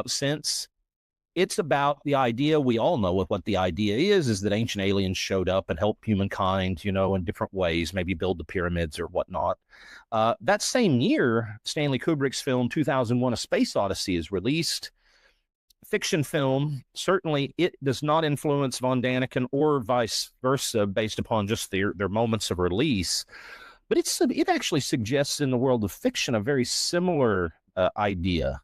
since. It's about the idea, we all know what the idea is that ancient aliens showed up and helped humankind, you know, in different ways, maybe build the pyramids or whatnot. That same year, Stanley Kubrick's film 2001: A Space Odyssey is released. Fiction film, certainly it does not influence von Daniken or vice versa based upon just their moments of release. But it actually suggests in the world of fiction a very similar idea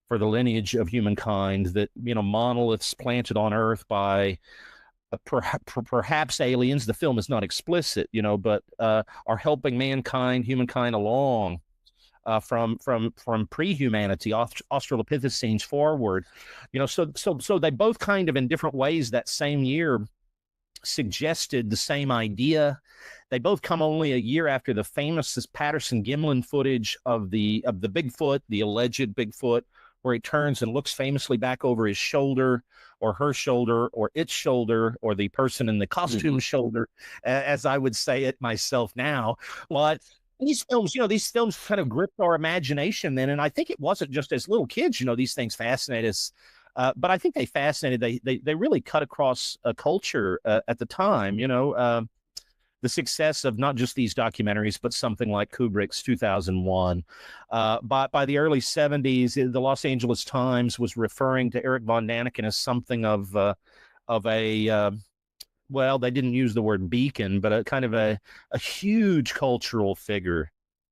for the lineage of humankind, that, you know, monoliths planted on Earth by perhaps aliens. The film is not explicit, you know, but are helping humankind along from pre-humanity, Australopithecines forward, you know. So they both kind of in different ways that same year suggested the same idea. They both come only a year after the famous Patterson-Gimlin footage of the Bigfoot, the alleged Bigfoot, where he turns and looks famously back over his shoulder or her shoulder or its shoulder or the person in the costume shoulder, as I would say it myself now. But these films, you know, these films kind of gripped our imagination then. And I think it wasn't just as little kids, you know, these things fascinate us. But I think they really cut across a culture at the time, you know. The success of not just these documentaries, but something like Kubrick's 2001. By the early 70s, the Los Angeles Times was referring to Eric von Daniken as something of a well, they didn't use the word beacon, but a kind of a huge cultural figure.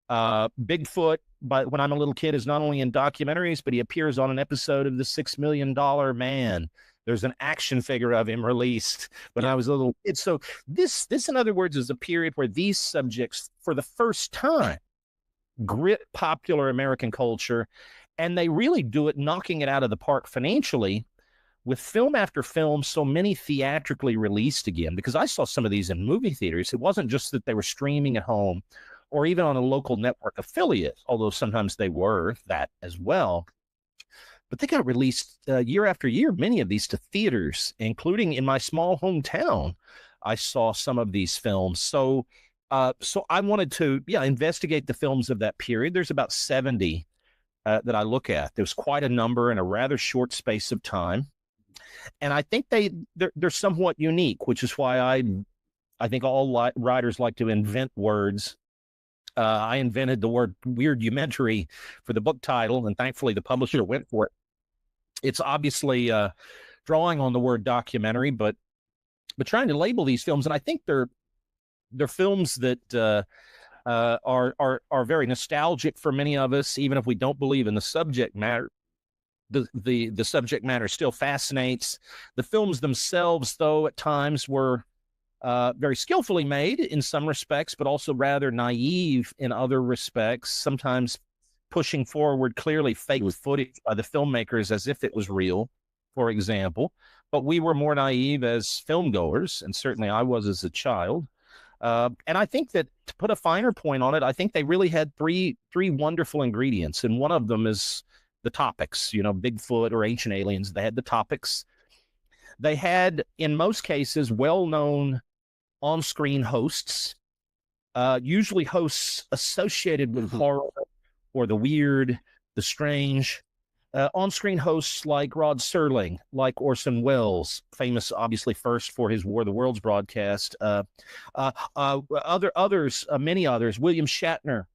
Bigfoot, when I'm a little kid, is not only in documentaries, but he appears on an episode of The $6 Million Man. There's an action figure of him released when I was a little kid. So this, in other words, is a period where these subjects, for the first time, grip popular American culture, and they really do it, knocking it out of the park financially, with film after film, so many theatrically released again. Because I saw some of these in movie theaters. It wasn't just that they were streaming at home or even on a local network affiliate, although sometimes they were that as well. But they got released year after year, many of these to theaters, including in my small hometown. I saw some of these films. So I wanted to, investigate the films of that period. There's about 70 that I look at. There's quite a number in a rather short space of time. And I think they're somewhat unique, which is why I think all writers like to invent words. I invented the word Weirdumentary for the book title, and thankfully the publisher went for it. It's obviously drawing on the word documentary, but trying to label these films, and I think they're films that are very nostalgic for many of us, even if we don't believe in the subject matter. The subject matter still fascinates. The films themselves, though, at times were very skillfully made in some respects, but also rather naive in other respects, sometimes pushing forward clearly fake footage by the filmmakers as if it was real, for example. But we were more naive as filmgoers, and certainly I was as a child. And I think that, to put a finer point on it, I think they really had three wonderful ingredients, and one of them is the topics, Bigfoot or ancient aliens. They had the topics. They had, in most cases, well-known on-screen hosts, usually hosts associated with horror or the weird, the strange. On-screen hosts like Rod Serling, like Orson Welles, famous obviously first for his War of the Worlds broadcast. Many others, William Shatner,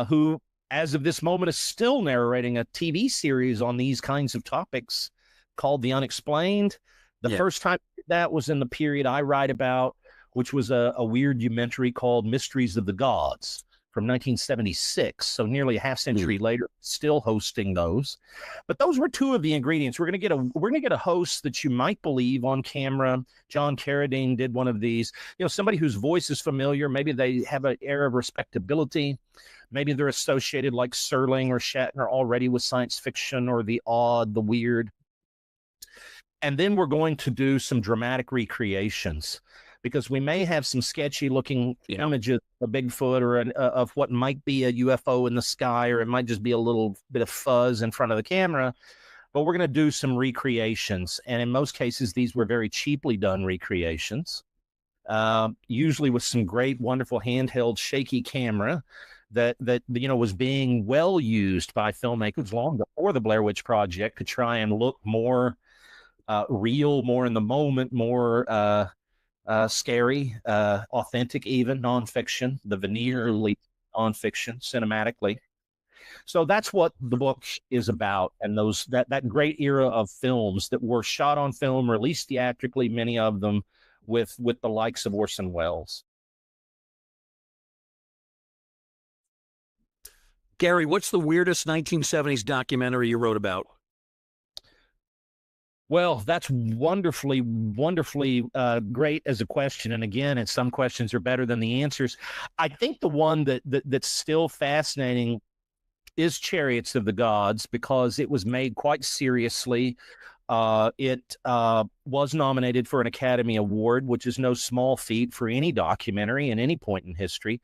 who, as of this moment, is still narrating a TV series on these kinds of topics called The Unexplained. The first time that was in the period I write about, which was a Weirdumentary called Mysteries of the Gods from 1976. So nearly a half century later, still hosting those. But those were two of the ingredients. We're gonna get a host that you might believe on camera. John Carradine did one of these. You know, somebody whose voice is familiar. Maybe they have an air of respectability. Maybe they're associated like Serling or Shatner already with science fiction or the odd, the weird. And then we're going to do some dramatic recreations, because we may have some sketchy looking images of Bigfoot or of what might be a UFO in the sky, or it might just be a little bit of fuzz in front of the camera. But we're going to do some recreations. And in most cases, these were very cheaply done recreations, usually with some great, wonderful handheld shaky camera that was being well used by filmmakers long before the Blair Witch Project to try and look more real, more in the moment, more scary, authentic, even nonfiction, the veneer nonfiction cinematically. So that's what the book is about. And that great era of films that were shot on film, released theatrically, many of them with the likes of Orson Welles. Gary, what's the weirdest 1970s documentary you wrote about? Well, that's wonderfully, wonderfully great as a question. And again, and some questions are better than the answers. I think the one that's still fascinating is Chariots of the Gods, because it was made quite seriously. It was nominated for an Academy Award, which is no small feat for any documentary in any point in history.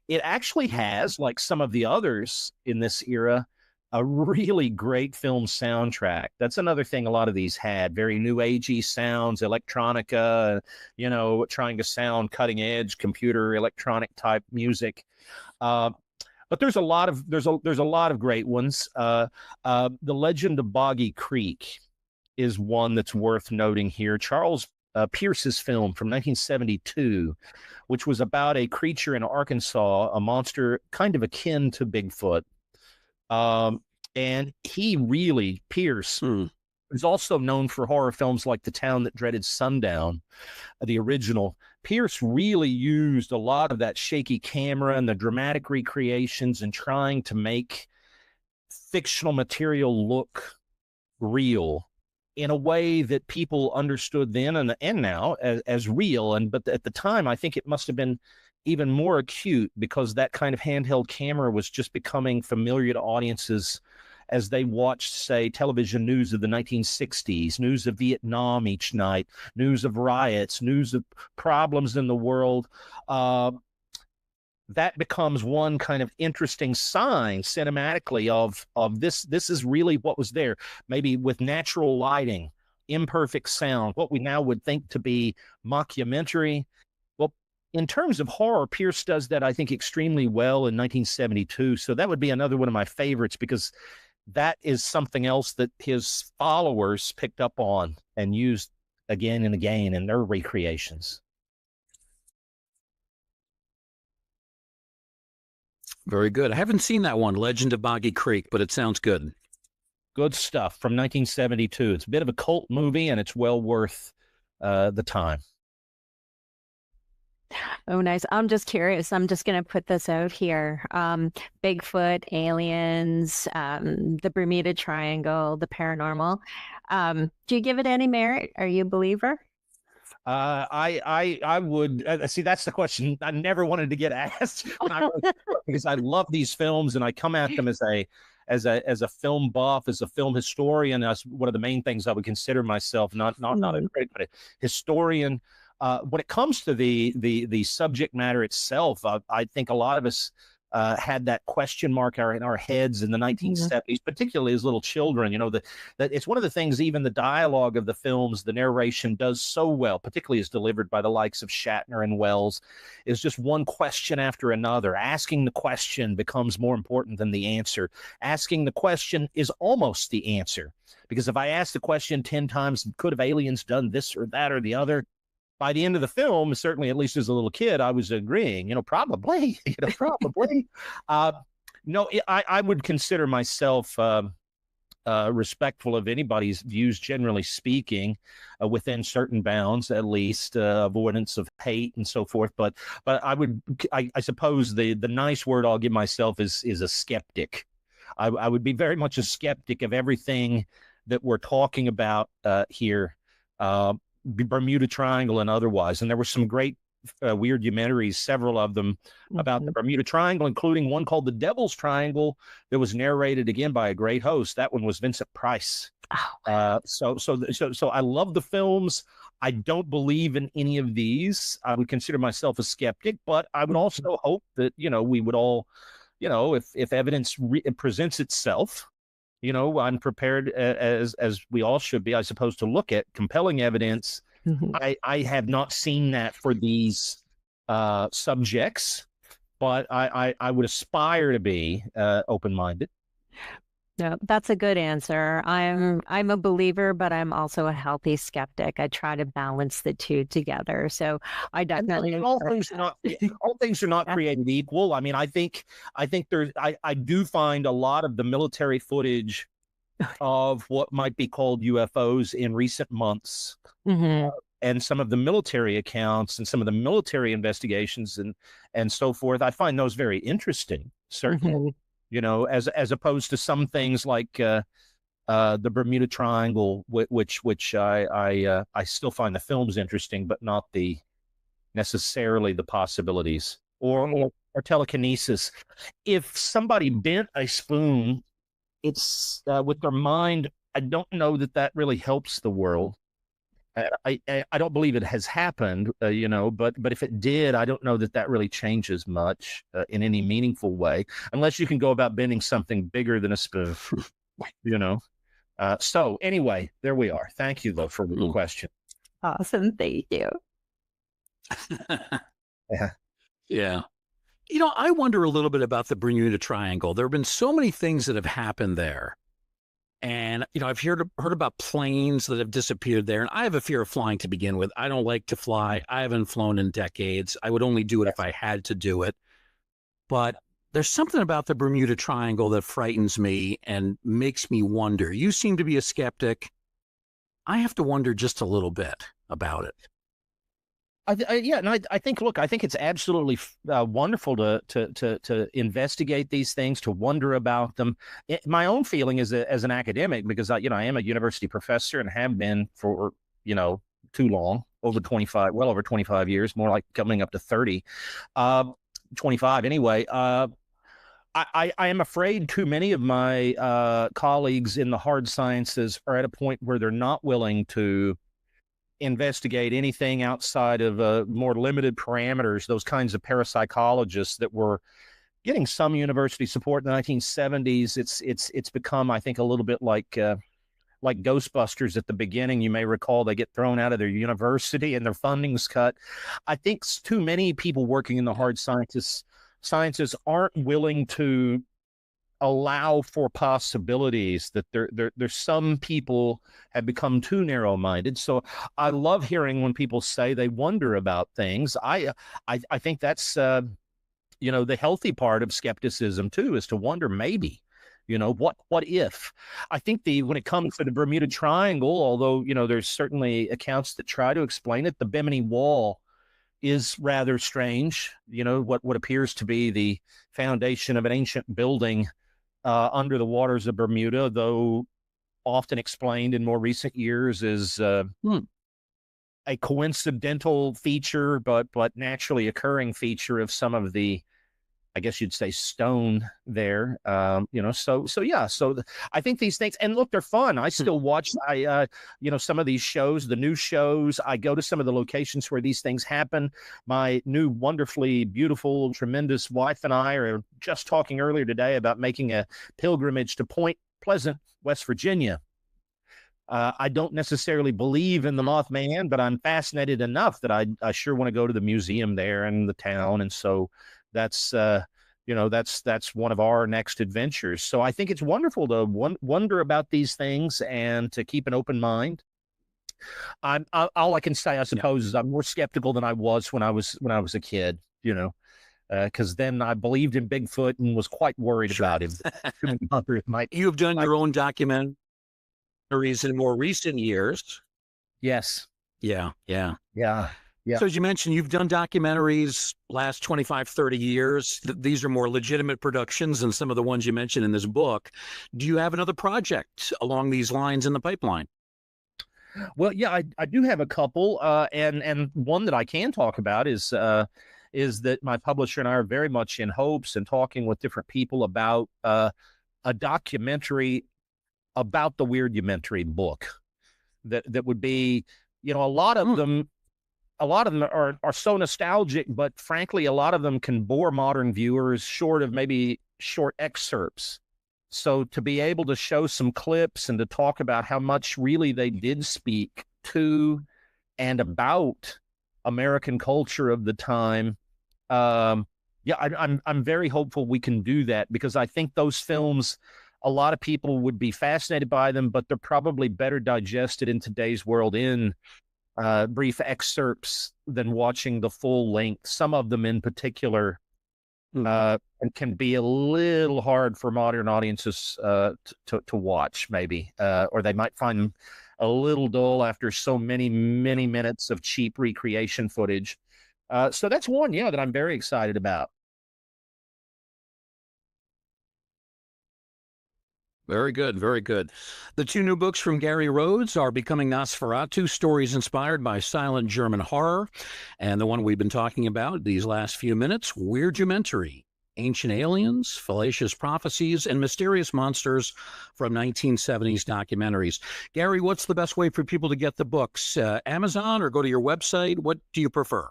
It actually has, like some of the others in this era, a really great film soundtrack. That's another thing a lot of these had. Very new agey sounds, electronica, trying to sound cutting edge computer electronic type music. But there's a lot of great ones. The Legend of Boggy Creek is one that's worth noting here. Charles Pierce's film from 1972, which was about a creature in Arkansas, a monster kind of akin to Bigfoot. And he really, Pierce, is also known for horror films like The Town That Dreaded Sundown, the original. Pierce really used a lot of that shaky camera and the dramatic recreations and trying to make fictional material look real in a way that people understood then and now as real. But at the time, I think it must have been even more acute, because that kind of handheld camera was just becoming familiar to audiences as they watched, say, television news of the 1960s, news of Vietnam each night, news of riots, news of problems in the world. That becomes one kind of interesting sign cinematically of this is really what was there, maybe with natural lighting, imperfect sound, what we now would think to be mockumentary. Well, in terms of horror, Pierce does that, I think, extremely well in 1972. So that would be another one of my favorites, because that is something else that his followers picked up on and used again and again in their recreations. Very good. I haven't seen that one, Legend of Boggy Creek, but it sounds good. Good stuff from 1972. It's a bit of a cult movie, and it's well worth the time. Oh, nice. I'm just curious. I'm just going to put this out here. Bigfoot, aliens, the Bermuda Triangle, the paranormal. Do you give it any merit? Are you a believer? I would see. That's the question I never wanted to get asked because I love these films and I come at them as a film buff, as a film historian. That's one of the main things I would consider myself. Not a critic, but a historian. When it comes to the subject matter itself, I think a lot of us had that question mark in our heads in the 1970s, particularly as little children. That it's one of the things, even the dialogue of the films, the narration does so well, particularly as delivered by the likes of Shatner and Wells, is just one question after another. Asking the question becomes more important than the answer. Asking the question is almost the answer, because if I ask the question 10 times, could have aliens done this or that or the other? By the end of the film, certainly at least as a little kid, I was agreeing, probably, probably. No, I would consider myself respectful of anybody's views, generally speaking, within certain bounds, at least, avoidance of hate and so forth. But I suppose the nice word I'll give myself is a skeptic. I would be very much a skeptic of everything that we're talking about here, Bermuda Triangle and otherwise. And there were some great Weirdumentary, several of them, about the Bermuda Triangle, including one called The Devil's Triangle that was narrated again by a great host. That one was Vincent Price. So I love the films. I don't believe in any of these. I would consider myself a skeptic, but I would also hope that, we would all, if evidence presents itself, I'm prepared, as we all should be, I suppose, to look at compelling evidence. I have not seen that for these subjects, but I would aspire to be open-minded. No, that's a good answer. I'm a believer, but I'm also a healthy skeptic. I try to balance the two together. So I definitely all things are not created equal. I mean, I think I do find a lot of the military footage of what might be called UFOs in recent months. And some of the military accounts and some of the military investigations and so forth, I find those very interesting, certainly. As opposed to some things like the Bermuda Triangle, which I still find the films interesting, but not necessarily the possibilities or telekinesis. If somebody bent a spoon, it's with their mind, I don't know that really helps the world. I don't believe it has happened, but if it did, I don't know that really changes much in any meaningful way, unless you can go about bending something bigger than a spoon, So anyway, there we are. Thank you, though, for the question. Awesome. Thank you. Yeah. I wonder a little bit about the Bermuda Triangle. There have been so many things that have happened there. And, I've heard about planes that have disappeared there. And I have a fear of flying to begin with. I don't like to fly. I haven't flown in decades. I would only do it if I had to do it. But there's something about the Bermuda Triangle that frightens me and makes me wonder. You seem to be a skeptic. I have to wonder just a little bit about it. I think it's absolutely wonderful to investigate these things, to wonder about them. My own feeling as an academic, because I am a university professor and have been for too long, over 25 years, more like coming up to 30, 25 anyway. I am afraid too many of my colleagues in the hard sciences are at a point where they're not willing to investigate anything outside of more limited parameters. Those kinds of parapsychologists that were getting some university support in the 1970s. It's become, I think, a little bit like Ghostbusters at the beginning. You may recall they get thrown out of their university and their funding's cut. I think too many people working in the hard sciences aren't willing to allow for possibilities, that there's some people have become too narrow-minded. So I love hearing when people say they wonder about things. I think that's the healthy part of skepticism too, is to wonder, maybe, what if. I think when it comes to the Bermuda Triangle, although there's certainly accounts that try to explain it, the Bimini Wall is rather strange. What appears to be the foundation of an ancient building under the waters of Bermuda, though often explained in more recent years as a coincidental feature, but naturally occurring feature of some of the, I guess you'd say, stone there. So I think these things, and look, they're fun. I still watch, some of these shows, the new shows. I go to some of the locations where these things happen. My new, wonderfully beautiful, tremendous wife and I are just talking earlier today about making a pilgrimage to Point Pleasant, West Virginia. I don't necessarily believe in the Mothman, but I'm fascinated enough that I sure want to go to the museum there and the town. And so that's one of our next adventures. So I think it's wonderful to wonder about these things and to keep an open mind. All I can say, I suppose, is I'm more skeptical than I was when I was a kid. because then I believed in Bigfoot and was quite worried about him. You've done your own documentaries in more recent years. Yes. Yeah. Yeah. So as you mentioned, you've done documentaries last 25, 30 years. These are more legitimate productions than some of the ones you mentioned in this book. Do you have another project along these lines in the pipeline? Well, yeah, I do have a couple, and one that I can talk about is that my publisher and I are very much in hopes and talking with different people about a documentary about the Weirdumentary book that would be, a lot of them are so nostalgic, but frankly, a lot of them can bore modern viewers short of maybe short excerpts. So to be able to show some clips and to talk about how much really they did speak to and about American culture of the time, I'm very hopeful we can do that, because I think those films, a lot of people would be fascinated by them, but they're probably better digested in today's world in brief excerpts than watching the full length. Some of them in particular and can be a little hard for modern audiences to watch, maybe, or they might find them a little dull after so many minutes of cheap recreation footage. So that's one, that I'm very excited about. Very good, very good. The two new books from Gary Rhodes are Becoming Nosferatu, Stories Inspired by Silent German Horror, and the one we've been talking about these last few minutes, Weirdumentary, Ancient Aliens, Fallacious Prophecies, and Mysterious Monsters from 1970s Documentaries. Gary, what's the best way for people to get the books? Amazon or go to your website? What do you prefer?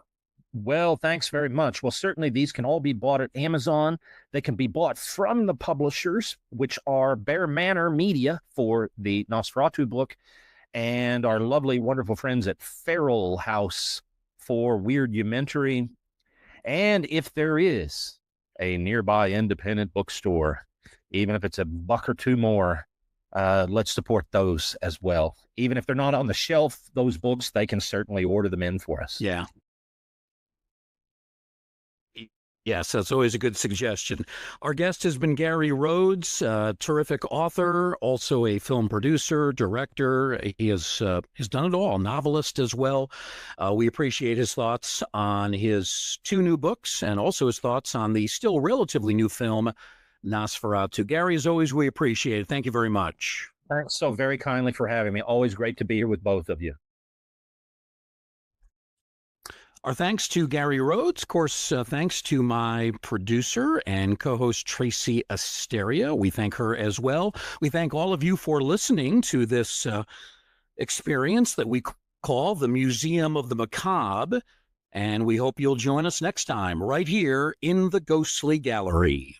Well, thanks very much. Well, certainly these can all be bought at Amazon. They can be bought from the publishers, which are Bear Manor Media for the Nosferatu book, and our lovely, wonderful friends at Feral House for Weirdumentary. And if there is a nearby independent bookstore, even if it's a buck or two more, let's support those as well. Even if they're not on the shelf, those books, they can certainly order them in for us. Yeah. Yes, that's always a good suggestion. Our guest has been Gary Rhodes, terrific author, also a film producer, director. He has done it all, novelist as well. We appreciate his thoughts on his two new books and also his thoughts on the still relatively new film, Nosferatu. Gary, as always, we appreciate it. Thank you very much. Thanks so very kindly for having me. Always great to be here with both of you. Our thanks to Gary Rhodes. Of course, thanks to my producer and co-host Tracy Asteria. We thank her as well. We thank all of you for listening to this experience that we call the Museum of the Macabre. And we hope you'll join us next time right here in the Ghostly Gallery.